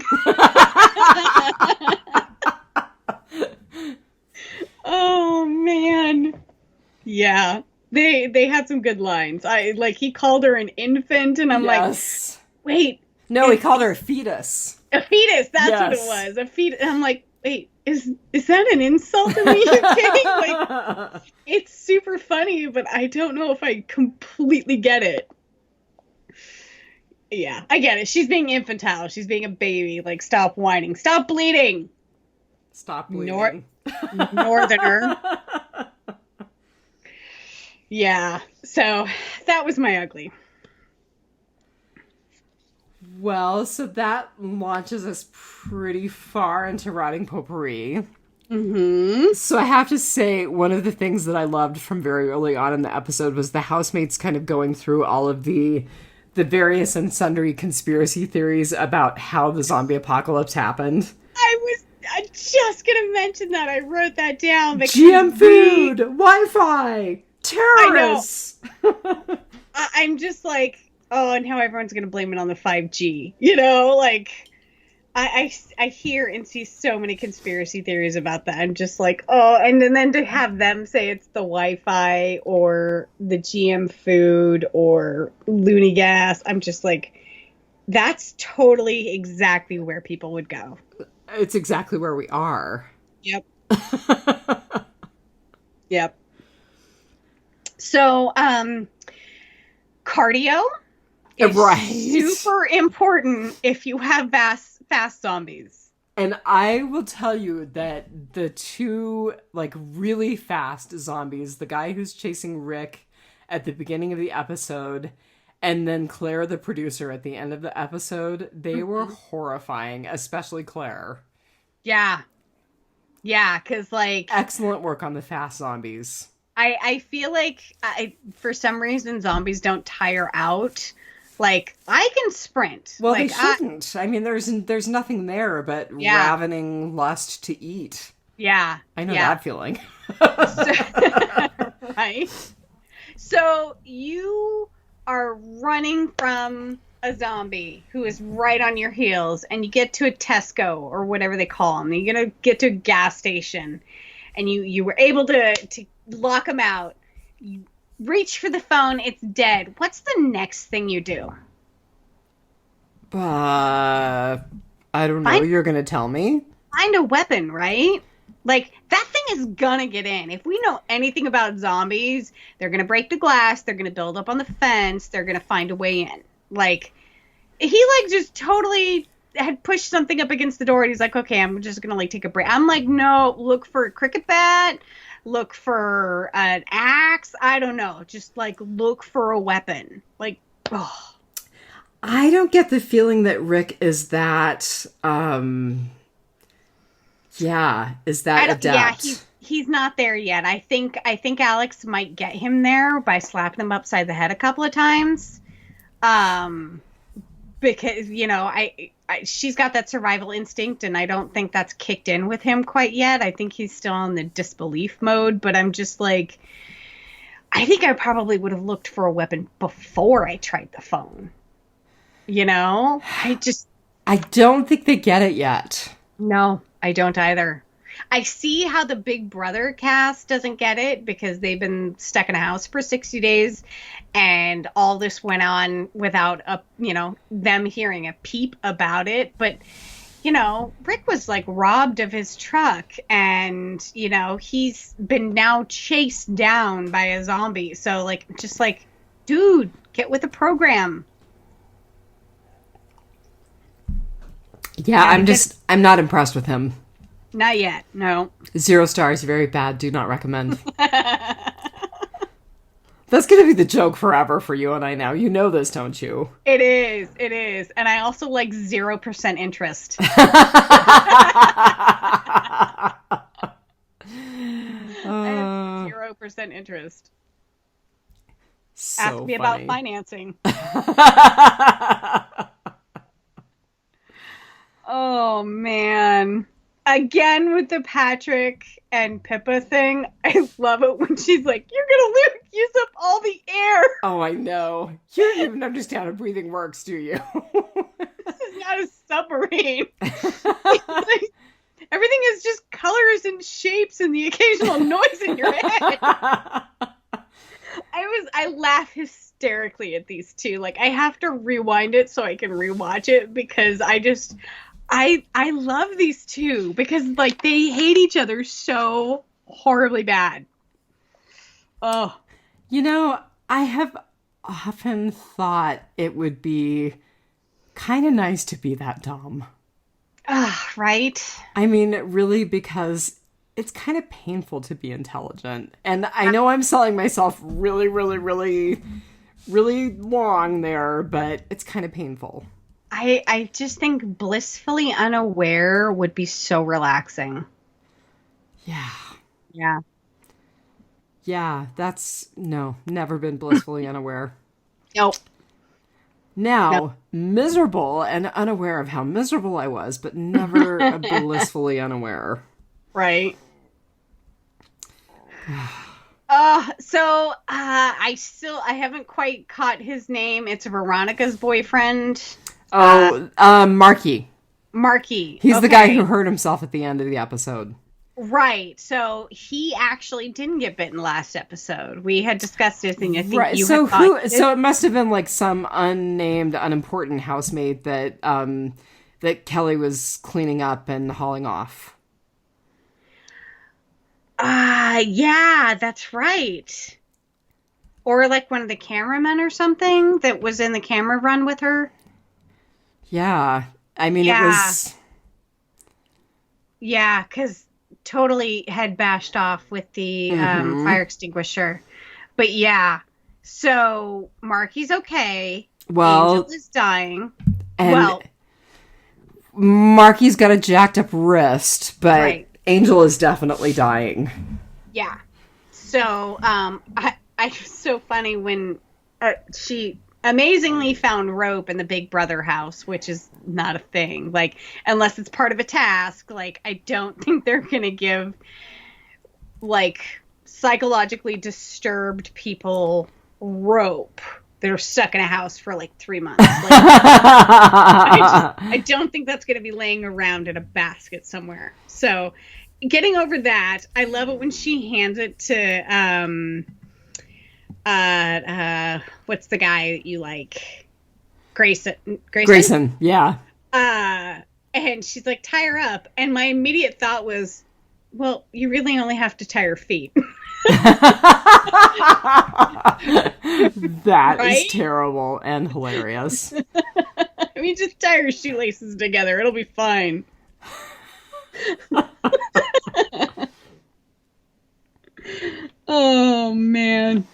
Oh, man. Yeah. They had some good lines. He called her an infant, and I'm like, wait. No, he called her a fetus. A fetus, that's what it was. A fetus. And I'm like, wait, is that an insult in the UK? Like, it's super funny, but I don't know if I completely get it. Yeah, I get it. She's being infantile. She's being a baby. Like, stop whining. Stop bleeding. Stop bleeding. Northerner. Yeah, so that was my ugly. Well, so that launches us pretty far into Rotting Potpourri. Mm-hmm. So I have to say, one of the things that I loved from very early on in the episode was the housemates kind of going through all of the various and sundry conspiracy theories about how the zombie apocalypse happened. I'm just going to mention that. I wrote that down. GM food, Wi-Fi, terrorists. I'm just like, Oh, and how everyone's going to blame it on the 5G. You know, like I hear and see so many conspiracy theories about that. I'm just like, oh, and then to have them say it's the Wi-Fi or the GM food or loony gas, I'm just like, that's totally exactly where people would go. It's exactly where we are. Yep. Yep. So, cardio is super important if you have fast zombies. And I will tell you that the two, like, really fast zombies, the guy who's chasing Rick at the beginning of the episode, and then Claire, the producer, at the end of the episode, they were horrifying, especially Claire. Yeah. Yeah, because, like... Excellent work on the fast zombies. I feel like, for some reason, zombies don't tire out. Like, I can sprint. Well, like, they shouldn't. I mean, there's nothing there but ravening lust to eat. Yeah. I know that feeling. Right? So, you are running from a zombie who is right on your heels, and you get to a Tesco, or whatever they call them. You're going to get to a gas station, and you were able to lock them out. You reach for the phone, it's dead. What's the next thing you do? I don't know. You're going to tell me? Find a weapon, right? Like, that thing is gonna get in. If we know anything about zombies, they're gonna break the glass, they're gonna build up on the fence, they're gonna find a way in. Like, he, like, just totally had pushed something up against the door, and he's like, okay, I'm just gonna, like, take a break. I'm like, no, look for a cricket bat, look for an axe, I don't know. Just, like, look for a weapon. Like, oh. I don't get the feeling that Rick is that, is that adept? Yeah, he's not there yet. I think Alex might get him there by slapping him upside the head a couple of times. Because, you know, she's got that survival instinct, and I don't think that's kicked in with him quite yet. I think he's still in the disbelief mode, but I'm just like, I think I probably would have looked for a weapon before I tried the phone. You know? I don't think they get it yet. No, I don't either. I see how the Big Brother cast doesn't get it because they've been stuck in a house for 60 days and all this went on without them hearing a peep about it. But, you know, Rick was like robbed of his truck and, you know, he's been now chased down by a zombie. So, like, just like, dude, get with the program. Yeah, I'm not impressed with him. Not yet, no. 0 stars, very bad, do not recommend. That's going to be the joke forever for you and I now. You know this, don't you? It is. And I also like 0% interest. 0% interest. So ask me funny. about financing. Oh, man. Again with the Patrick and Pippa thing. I love it when she's like, you're going to use up all the air. Oh, I know. You don't even understand how breathing works, do you? This is not a submarine. Everything is just colors and shapes and the occasional noise in your head. I laugh hysterically at these two. Like, I have to rewind it so I can rewatch it because I love these two because, like, they hate each other so horribly bad. Oh. You know, I have often thought it would be kind of nice to be that dumb. Right? I mean, really, because it's kind of painful to be intelligent. And I know I'm selling myself really, really, really, really long there, but it's kind of painful. I just think blissfully unaware would be so relaxing. Yeah. Yeah. Yeah, never been blissfully unaware. Nope. Now, miserable and unaware of how miserable I was, but never blissfully unaware. Right. I haven't quite caught his name. It's Veronica's boyfriend. Marky. Marky. He's the guy who hurt himself at the end of the episode. Right. So he actually didn't get bitten last episode. We had discussed this, and I think right. you so had thought so it must have been like some unnamed, unimportant housemate that that Kelly was cleaning up and hauling off. Yeah, that's right. Or like one of the cameramen or something that was in the camera run with her. Yeah. I mean, it was... Yeah, because totally had bashed off with the fire extinguisher. But yeah, so Marky's okay. Well... Angel is dying. And Marky's got a jacked up wrist, but... Right. Angel is definitely dying. Yeah. So, it's so funny when she amazingly found rope in the Big Brother house, which is not a thing. Like, unless it's part of a task, like, I don't think they're going to give, like, psychologically disturbed people rope. They're stuck in a house for like 3 months. Like, I don't think that's going to be laying around in a basket somewhere. So getting over that, I love it when she hands it to, what's the guy that you like? Grayson. Yeah. And she's like, tie her up. And my immediate thought was, well, you really only have to tie her feet. That right? is terrible and hilarious. I mean, just tie her shoelaces together. It'll be fine. Oh, man.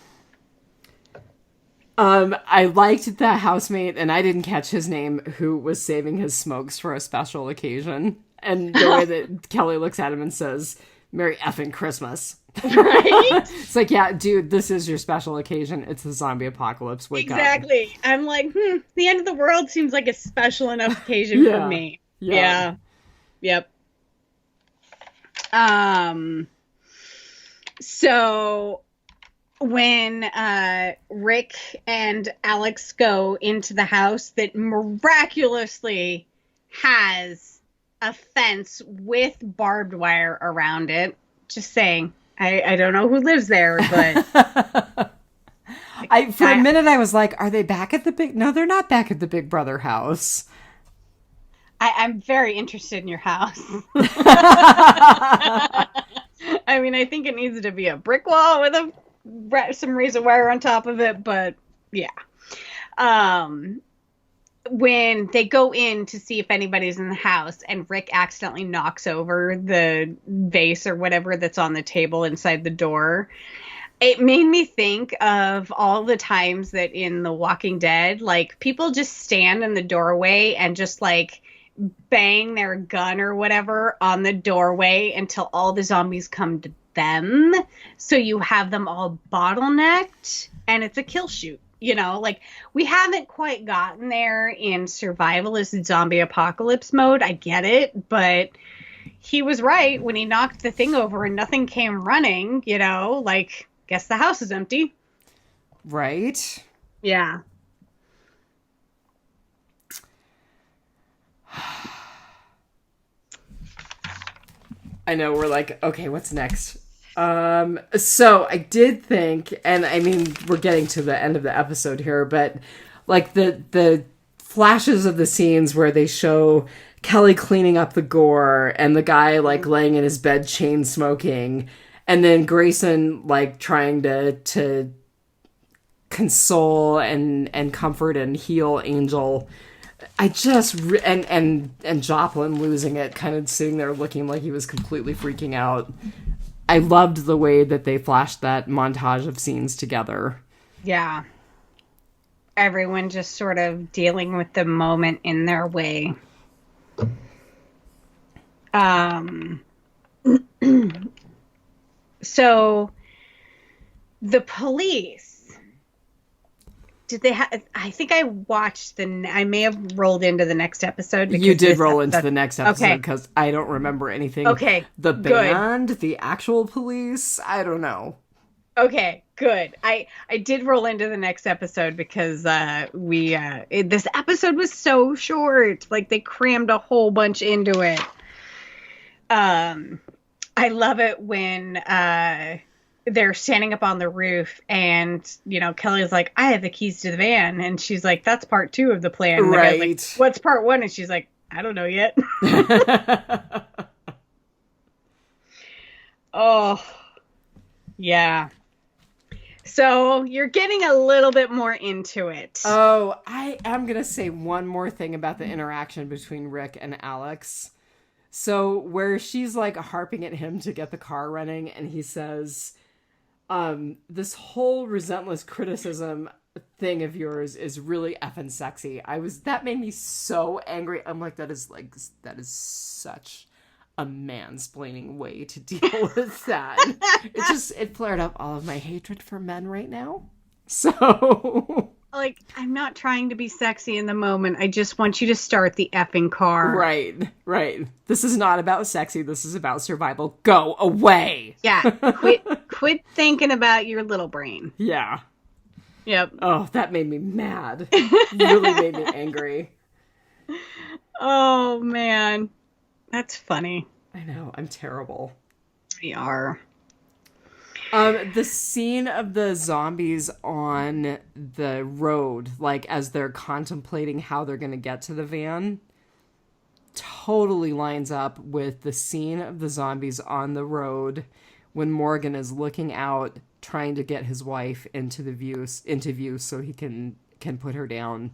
I liked the housemate, and I didn't catch his name, who was saving his smokes for a special occasion. And the way that Kelly looks at him and says, Merry effing Christmas. Right? It's like, yeah, dude, this is your special occasion. It's the zombie apocalypse. Wake up. Exactly. I'm like, the end of the world seems like a special enough occasion for me. Yeah. Yep. So when Rick and Alex go into the house that miraculously has a fence with barbed wire around it, just saying. I don't know who lives there, but for a minute I was like, are they back at the big... No, they're not back at the Big Brother house. I'm very interested in your house. I mean, I think it needs to be a brick wall with some razor wire on top of it, but yeah. When they go in to see if anybody's in the house and Rick accidentally knocks over the vase or whatever that's on the table inside the door, it made me think of all the times that in The Walking Dead, like, people just stand in the doorway and just, like, bang their gun or whatever on the doorway until all the zombies come to them. So you have them all bottlenecked and it's a kill shoot. You know, like, we haven't quite gotten there in survivalist zombie apocalypse mode. I get it, but he was right when he knocked the thing over and nothing came running, you know, like, guess the house is empty. Right? Yeah. I know, we're like, okay, what's next? So I did think, and I mean, we're getting to the end of the episode here, but like the flashes of the scenes where they show Kelly cleaning up the gore and the guy like laying in his bed chain smoking, and then Grayson like trying to console and comfort and heal Angel. I just and Joplin losing it, kind of sitting there looking like he was completely freaking out. I loved the way that they flashed that montage of scenes together. Yeah. Everyone just sort of dealing with the moment in their way. So the police, did they have... I think I watched I may have rolled into the next episode. You did roll into the next episode because I don't remember anything. Okay, the band, good. The actual police, I don't know. Okay, good. I did roll into the next episode because this episode was so short. Like they crammed a whole bunch into it. I love it when they're standing up on the roof and, Kelly's like, I have the keys to the van. And she's like, that's part 2 of the plan. And right. The guy's like, what's part 1? And she's like, I don't know yet. Oh, yeah. So you're getting a little bit more into it. Oh, I am going to say one more thing about the interaction between Rick and Alex. So where she's like harping at him to get the car running, and he says, this whole resentless criticism thing of yours is really effing sexy. That made me so angry. I'm like, that is such a mansplaining way to deal with that. It flared up all of my hatred for men right now. So like, I'm not trying to be sexy in the moment. I just want you to start the effing car. Right. This is not about sexy. This is about survival. Go away. Yeah. Quit thinking about your little brain. Yeah. Yep. Oh, that made me mad. Really made me angry. Oh, man. That's funny. I know. I'm terrible. We are. The scene of the zombies on the road, like as they're contemplating how they're going to get to the van, totally lines up with the scene of the zombies on the road when Morgan is looking out, trying to get his wife into view so he can put her down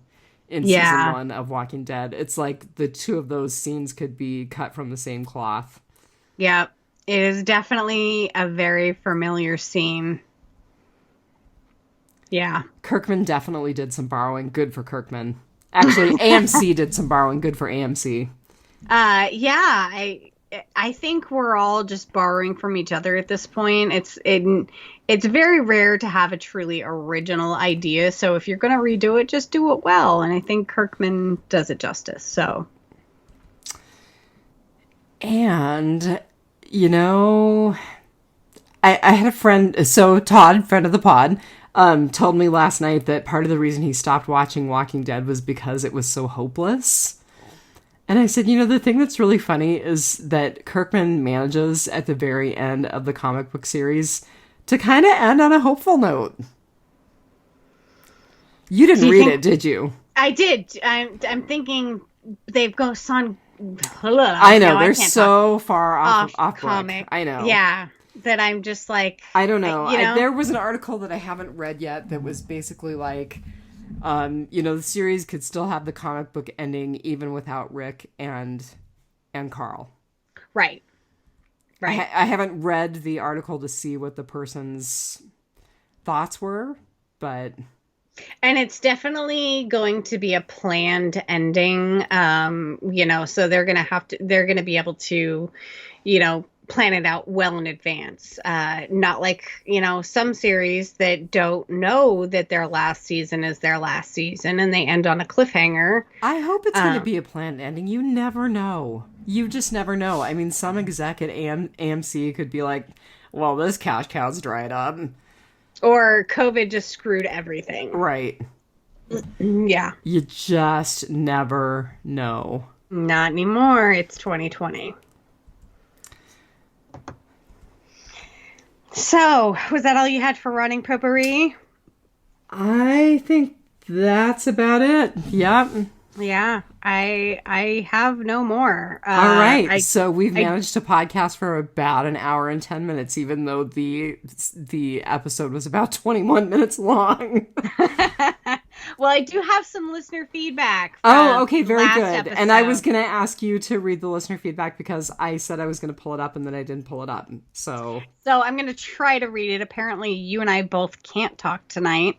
in season 1 of Walking Dead. It's like the two of those scenes could be cut from the same cloth. Yeah. It is definitely a very familiar scene. Yeah. Kirkman definitely did some borrowing. Good for Kirkman. Actually, AMC did some borrowing. Good for AMC. Yeah. I think we're all just borrowing from each other at this point. It's very rare to have a truly original idea. So if you're going to redo it, just do it well. And I think Kirkman does it justice. So. And... I had a friend, so Todd, friend of the pod, told me last night that part of the reason he stopped watching Walking Dead was because it was so hopeless. And I said, the thing that's really funny is that Kirkman manages at the very end of the comic book series to kind of end on a hopeful note. You didn't read it, did you? I did. I'm thinking they've gone I know, they're so far off comic. Book. I know. Yeah, that I'm just like... I don't know. There was an article that I haven't read yet that was basically like, the series could still have the comic book ending even without Rick and Carl. Right. I haven't read the article to see what the person's thoughts were, but... And it's definitely going to be a planned ending, so they're going to be able to, plan it out well in advance. Not like, some series that don't know that their last season is their last season and they end on a cliffhanger. I hope it's going to be a planned ending. You never know. You just never know. I mean, some exec at AMC could be like, well, this cash cow's dried up. Or COVID just screwed everything. Right. Yeah. You just never know. Not anymore. It's 2020. So, was that all you had for Rotting Potpourri? I think that's about it. Yep. Yeah, I have no more. All right, so we've managed to podcast for about an hour and 10 minutes, even though the episode was about 21 minutes long. Well, I do have some listener feedback. Oh, okay, very good. Episode. And I was going to ask you to read the listener feedback because I said I was going to pull it up and then I didn't pull it up. So I'm going to try to read it. Apparently, you and I both can't talk tonight.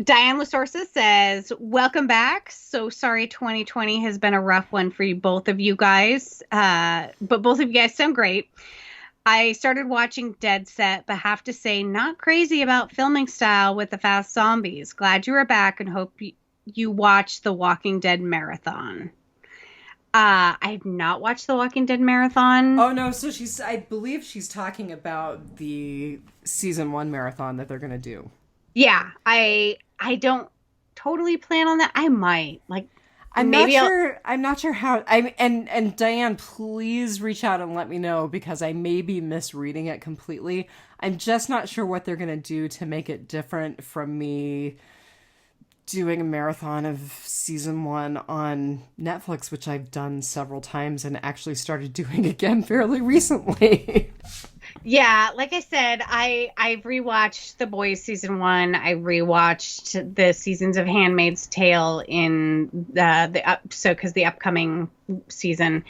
Diane Lasorsa says, welcome back. So sorry 2020 has been a rough one for both of you guys. But both of you guys sound great. I started watching Dead Set, but have to say not crazy about filming style with the fast zombies. Glad you are back and hope you watch the Walking Dead marathon. I've not watched the Walking Dead marathon. Oh no, so I believe she's talking about the season 1 marathon that they're going to do. Yeah, I don't totally plan on that. I might. Like, I'm maybe not sure. I'm not sure how. And Dianne, please reach out and let me know, because I may be misreading it completely. I'm just not sure what they're gonna do to make it different from me doing a marathon of season 1 on Netflix, which I've done several times and actually started doing again fairly recently. Yeah, like I said, I've rewatched The Boys season 1. I rewatched the seasons of Handmaid's Tale in because the upcoming season.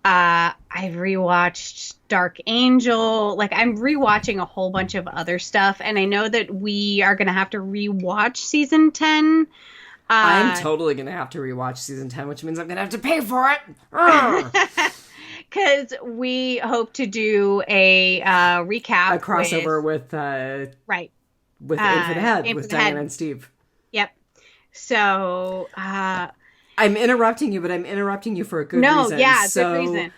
I've rewatched Dark Angel. Like, I'm rewatching a whole bunch of other stuff, and I know that we are going to have to rewatch season 10. I'm totally going to have to rewatch season 10, which means I'm going to have to pay for it. Because we hope to do a recap. A crossover with right. With Aim for the Head, with Dianne and Steve. Yep. So I'm interrupting you, but I'm interrupting you for a good reason. No, yeah, good reason.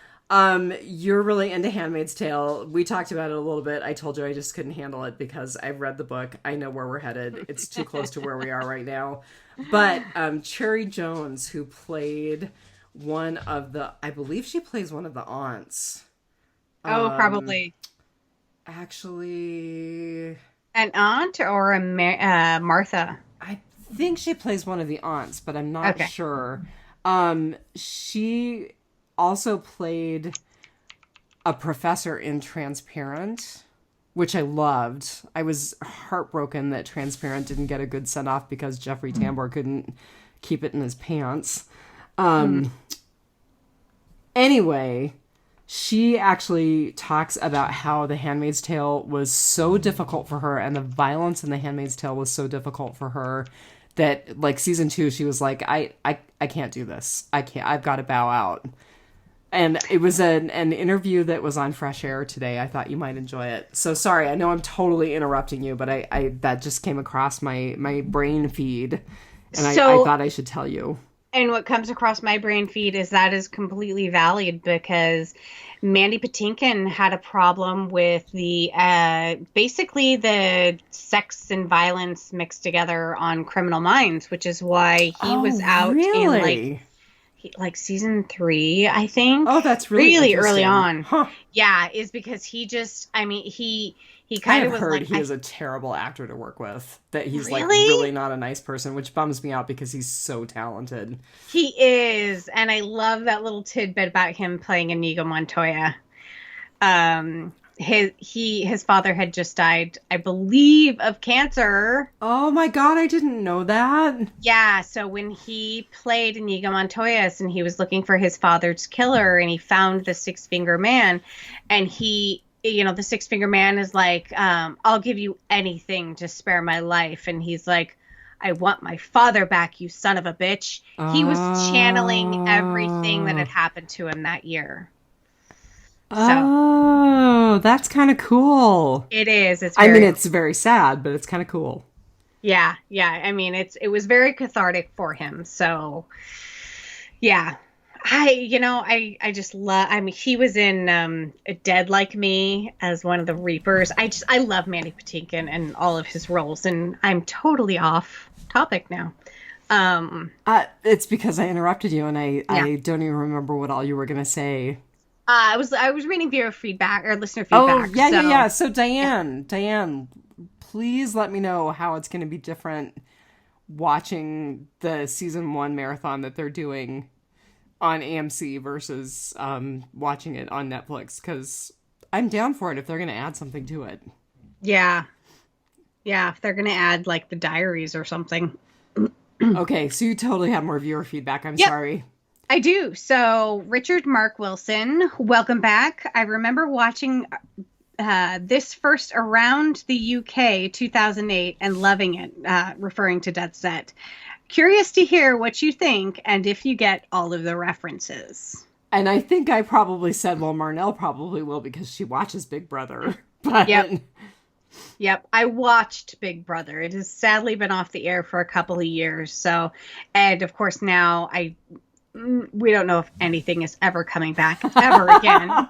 You're really into Handmaid's Tale. We talked about it a little bit. I told you I just couldn't handle it because I've read the book. I know where we're headed. It's too close to where we are right now. But Cherry Jones, who played one of the, I believe she plays one of the aunts. Oh, probably. Actually, an aunt or a Martha? I think she plays one of the aunts, but I'm not sure. She also played a professor in Transparent, which I loved. I was heartbroken that Transparent didn't get a good send-off because Jeffrey Tambor couldn't keep it in his pants. Anyway, she actually talks about how The Handmaid's Tale was so difficult for her, and the violence in The Handmaid's Tale was so difficult for her that, like, season 2, she was like, I can't do this. I can't. I've got to bow out. And it was an interview that was on Fresh Air today. I thought you might enjoy it. So sorry, I know I'm totally interrupting you, but I that just came across my brain feed, and I thought I should tell you. And what comes across my brain feed is that is completely valid, because Mandy Patinkin had a problem with the basically the sex and violence mixed together on Criminal Minds, which is why he was out in like season 3, I think. Oh, that's really early on. Huh. Yeah, is because he just, I mean, he kind of was heard like, he is a terrible actor to work with. That he's really? like really not a nice person, which bums me out because he's so talented. He is, and I love that little tidbit about him playing Inigo Montoya. His father had just died, I believe, of cancer. Oh my God, I didn't know that. Yeah, so when he played Inigo Montoya and he was looking for his father's killer, and he found the Six Finger Man, and he, you know, the Six Finger Man is like, I'll give you anything to spare my life. And he's like, I want my father back, you son of a bitch. He was channeling everything that had happened to him that year. Oh, that's kind of cool. It is. It's very sad, but it's kind of cool. Yeah. I mean, it was very cathartic for him. So, yeah. I just love, I mean, he was in Dead Like Me as one of the Reapers. I love Mandy Patinkin and all of his roles, and I'm totally off topic now. It's because I interrupted you, and I don't even remember what all you were going to say. I was reading viewer feedback or listener feedback. Oh, yeah. So Dianne, please let me know how it's going to be different watching the season 1 marathon that they're doing on AMC versus watching it on Netflix, because I'm down for it if they're going to add something to it. Yeah, if they're going to add like the diaries or something. Okay, so you totally have more viewer feedback. I'm sorry. I do. So Richard Mark Wilson, welcome back. I remember watching this first around the UK 2008 and loving it, referring to Dead Set. Curious to hear what you think and if you get all of the references. And I think I probably said, well, Marnell probably will because she watches Big Brother. But... Yep. I watched Big Brother. It has sadly been off the air for a couple of years. So, and of course now We don't know if anything is ever coming back ever again.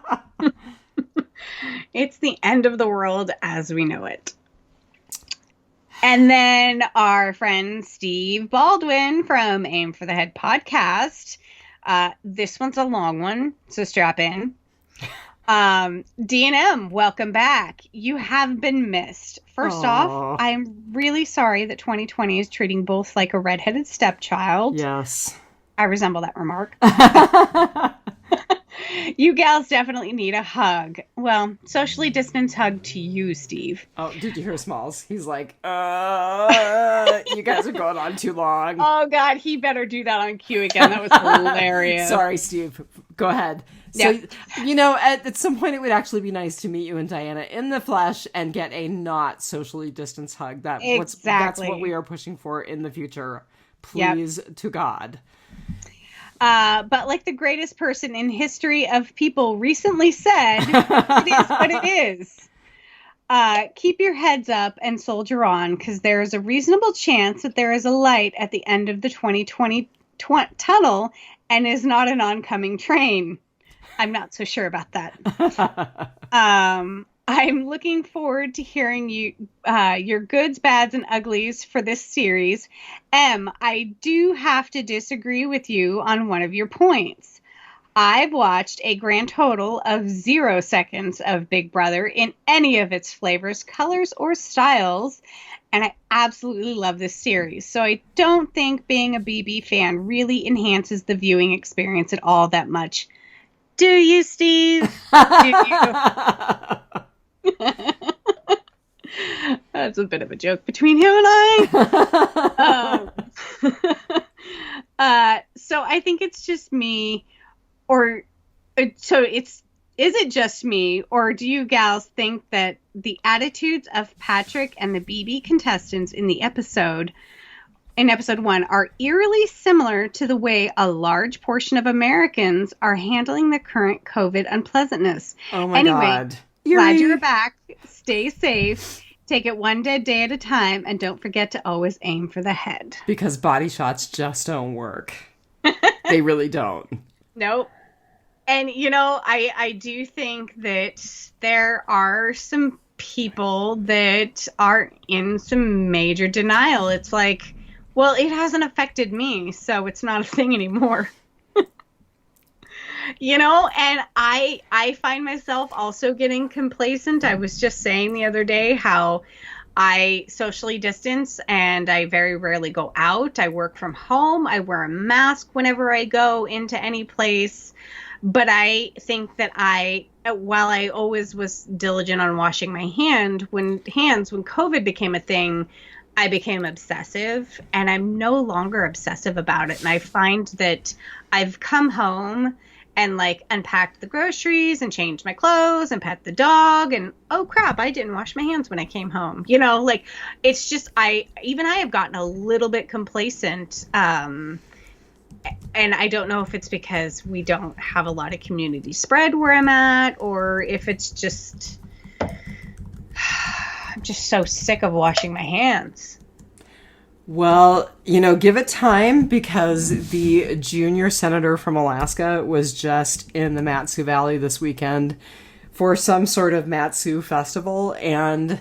It's the end of the world as we know it. And then our friend Steve Baldwin from Aim for the Head podcast. This one's a long one, so strap in. D&M, welcome back. You have been missed. First off, I'm really sorry that 2020 is treating both like a redheaded stepchild. Yes. I resemble that remark. You gals definitely need a hug. Well, socially distanced hug to you, Steve. Oh, did you hear Smalls? He's like, you guys are going on too long. Oh, God, he better do that on cue again. That was hilarious. Sorry, Steve. Go ahead. So, at some point it would actually be nice to meet you and Diana in the flesh and get a not socially distanced hug. That's what we are pushing for in the future. Please, to God. But like the greatest person in history of people recently said, it is what it is. Keep your heads up and soldier on, because there is a reasonable chance that there is a light at the end of the 2020 tunnel and is not an oncoming train. I'm not so sure about that. I'm looking forward to hearing your goods, bads, and uglies for this series. I do have to disagree with you on one of your points. I've watched a grand total of 0 seconds of Big Brother in any of its flavors, colors, or styles, and I absolutely love this series. So I don't think being a BB fan really enhances the viewing experience at all that much. Do you, Steve? Do you? That's a bit of a joke between him and I. So I think it's just me, is it just me, or do you gals think that the attitudes of Patrick and the BB contestants in episode 1 are eerily similar to the way a large portion of Americans are handling the current COVID unpleasantness? Oh my God. Glad you're back. Stay safe. Take it one dead day at a time, and don't forget to always aim for the head. Because body shots just don't work. They really don't. Nope. And, I do think that there are some people that are in some major denial. It's like, well, it hasn't affected me, so it's not a thing anymore. And I find myself also getting complacent. I was just saying the other day how I socially distance and I very rarely go out. I work from home. I wear a mask whenever I go into any place. But I think that while I always was diligent on washing my hands, when COVID became a thing, I became obsessive, and I'm no longer obsessive about it. And I find that I've come home and unpacked the groceries and changed my clothes and pet the dog, and oh crap, I didn't wash my hands when I came home. It's just I have gotten a little bit complacent, and I don't know if it's because we don't have a lot of community spread where I'm at, or if it's just I'm just so sick of washing my hands. Well, give it time, because the junior senator from Alaska was just in the Mat-Su Valley this weekend for some sort of Mat-Su festival, and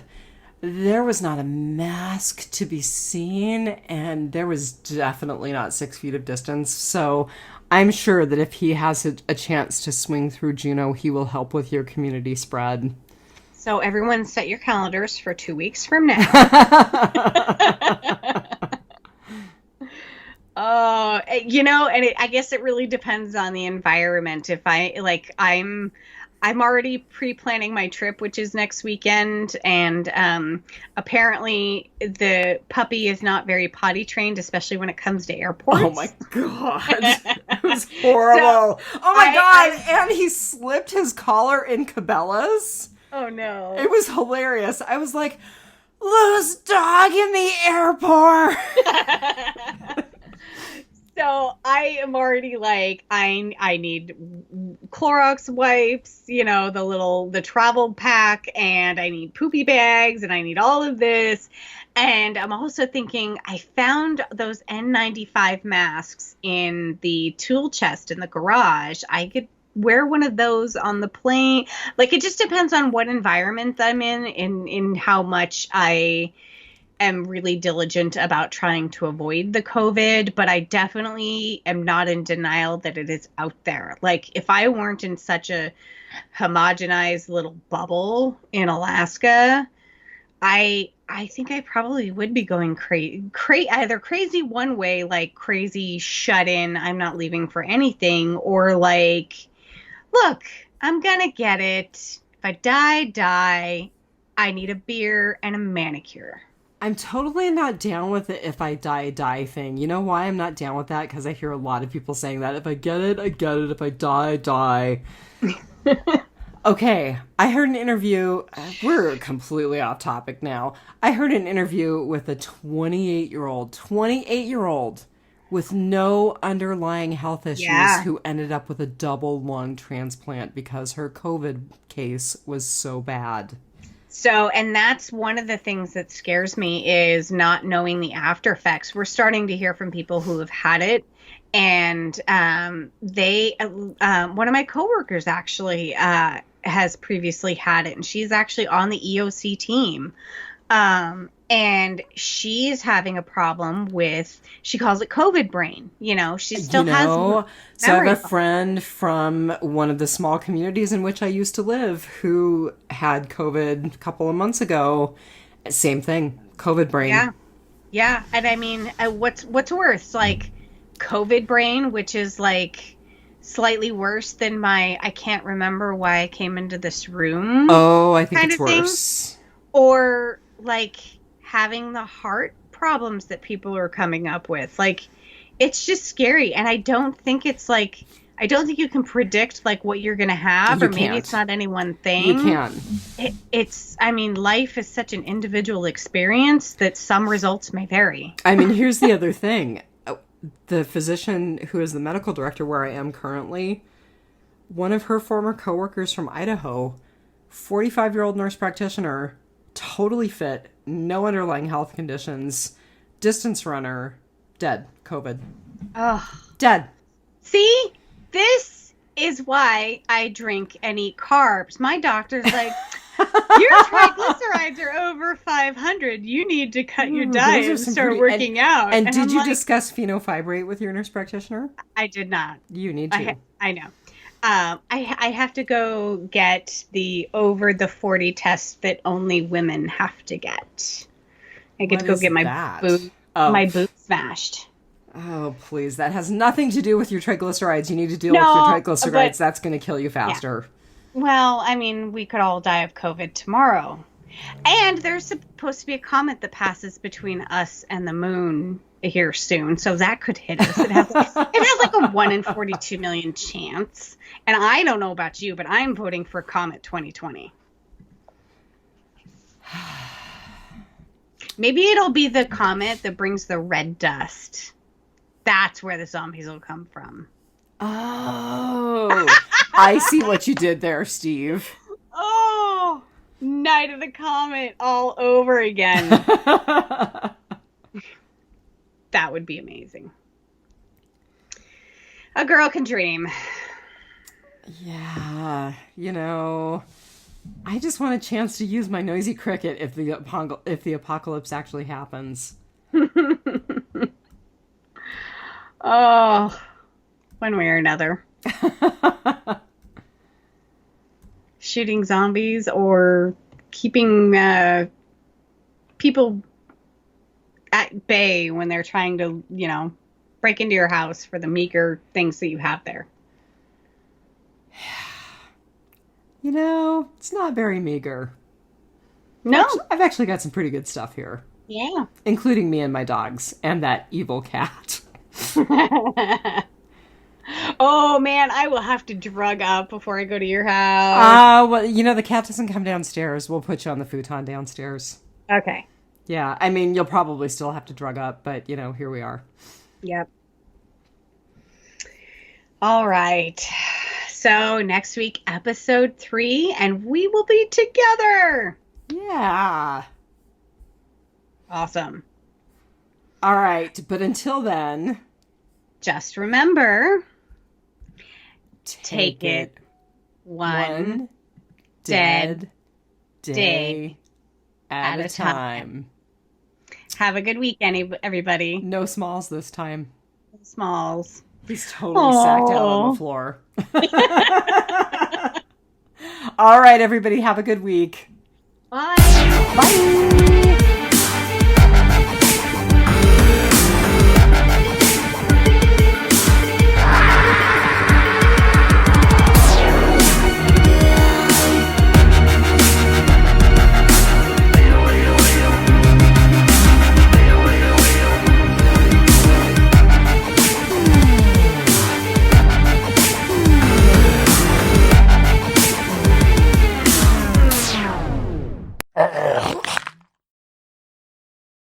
there was not a mask to be seen, and there was definitely not 6 feet of distance. So I'm sure that if he has a chance to swing through Juneau, he will help with your community spread. So everyone set your calendars for 2 weeks from now. I guess it really depends on the environment. If I'm already pre-planning my trip, which is next weekend, and apparently the puppy is not very potty trained, especially when it comes to airports. Oh my God. It was horrible. God. And he slipped his collar in Cabela's. Oh no. It was hilarious. I was like, loose dog in the airport. So I am already I need Clorox wipes, the travel pack, and I need poopy bags, and I need all of this. And I'm also thinking, I found those N95 masks in the tool chest in the garage. I could wear one of those on the plane. Like, it just depends on what environment I'm in how much I am really diligent about trying to avoid the COVID, but I definitely am not in denial that it is out there. Like, if I weren't in such a homogenized little bubble in Alaska, I think I probably would be going either crazy one way, like crazy shut in, I'm not leaving for anything, or like, look, I'm gonna get it. If I die, I need a beer and a manicure. I'm totally not down with the if I die thing. You know why I'm not down with that? Because I hear a lot of people saying that. If I get it, I get it. If I die, I die. Okay, I heard an interview. We're completely off topic now. I heard an interview with a 28-year-old with no underlying health issues who ended up with a double lung transplant because her COVID case was so bad. So, and that's one of the things that scares me is not knowing the after effects. We're starting to hear from people who have had it, and one of my coworkers actually has previously had it, and she's actually on the EOC team. And she's having a problem with, she calls it COVID brain. She still has. So I have a friend from one of the small communities in which I used to live who had COVID a couple of months ago. Same thing, COVID brain. Yeah. And I mean, what's worse, like COVID brain, which is like slightly worse than I can't remember why I came into this room. Oh, I think it's worse. Or like having the heart problems that people are coming up with. Like, it's just scary. And I don't think you can predict like what you're going to have, maybe it's not any one thing. You can. Life is such an individual experience that some results may vary. I mean, here's the other thing. The physician who is the medical director where I am currently, one of her former coworkers from Idaho, 45-year-old nurse practitioner, totally fit, no underlying health conditions, distance runner, dead, COVID. Oh. Dead. See? This is why I drink and eat carbs. My doctor's like, your triglycerides are over 500. You need to cut your diet and start working out. And did you discuss phenofibrate with your nurse practitioner? I did not. You need to. I know. I have to go get the over the 40 test that only women have to get. I get to go get my boob smashed. Oh, please. That has nothing to do with your triglycerides. You need to deal with your triglycerides. That's going to kill you faster. Yeah. Well, I mean, we could all die of COVID tomorrow. And there's supposed to be a comet that passes between us and the moon here soon, so that could hit us. It has like a 1 in 42 million chance. And I don't know about you, but I'm voting for Comet 2020. Maybe it'll be the comet that brings the red dust. That's where the zombies will come from. Oh, I see what you did there, Steve. Oh, Night of the Comet all over again. That would be amazing. A girl can dream. Yeah, I just want a chance to use my noisy cricket if the apocalypse actually happens. Oh, one way or another. Shooting zombies or keeping people at bay when they're trying to, break into your house for the meager things that you have there. It's not very meager. No. I've actually got some pretty good stuff here. Yeah. Including me and my dogs and that evil cat. Oh, man, I will have to drug up before I go to your house. Well, the cat doesn't come downstairs. We'll put you on the futon downstairs. Okay. Yeah, I mean, you'll probably still have to drug up, but, here we are. Yep. All right. So next week, episode 3, and we will be together. Yeah. Awesome. All right. But until then, just remember, take it one dead day at a time. Have a good week, everybody. No smalls this time. Smalls. He's totally sacked out on the floor. All right, everybody. Have a good week. Bye. Bye.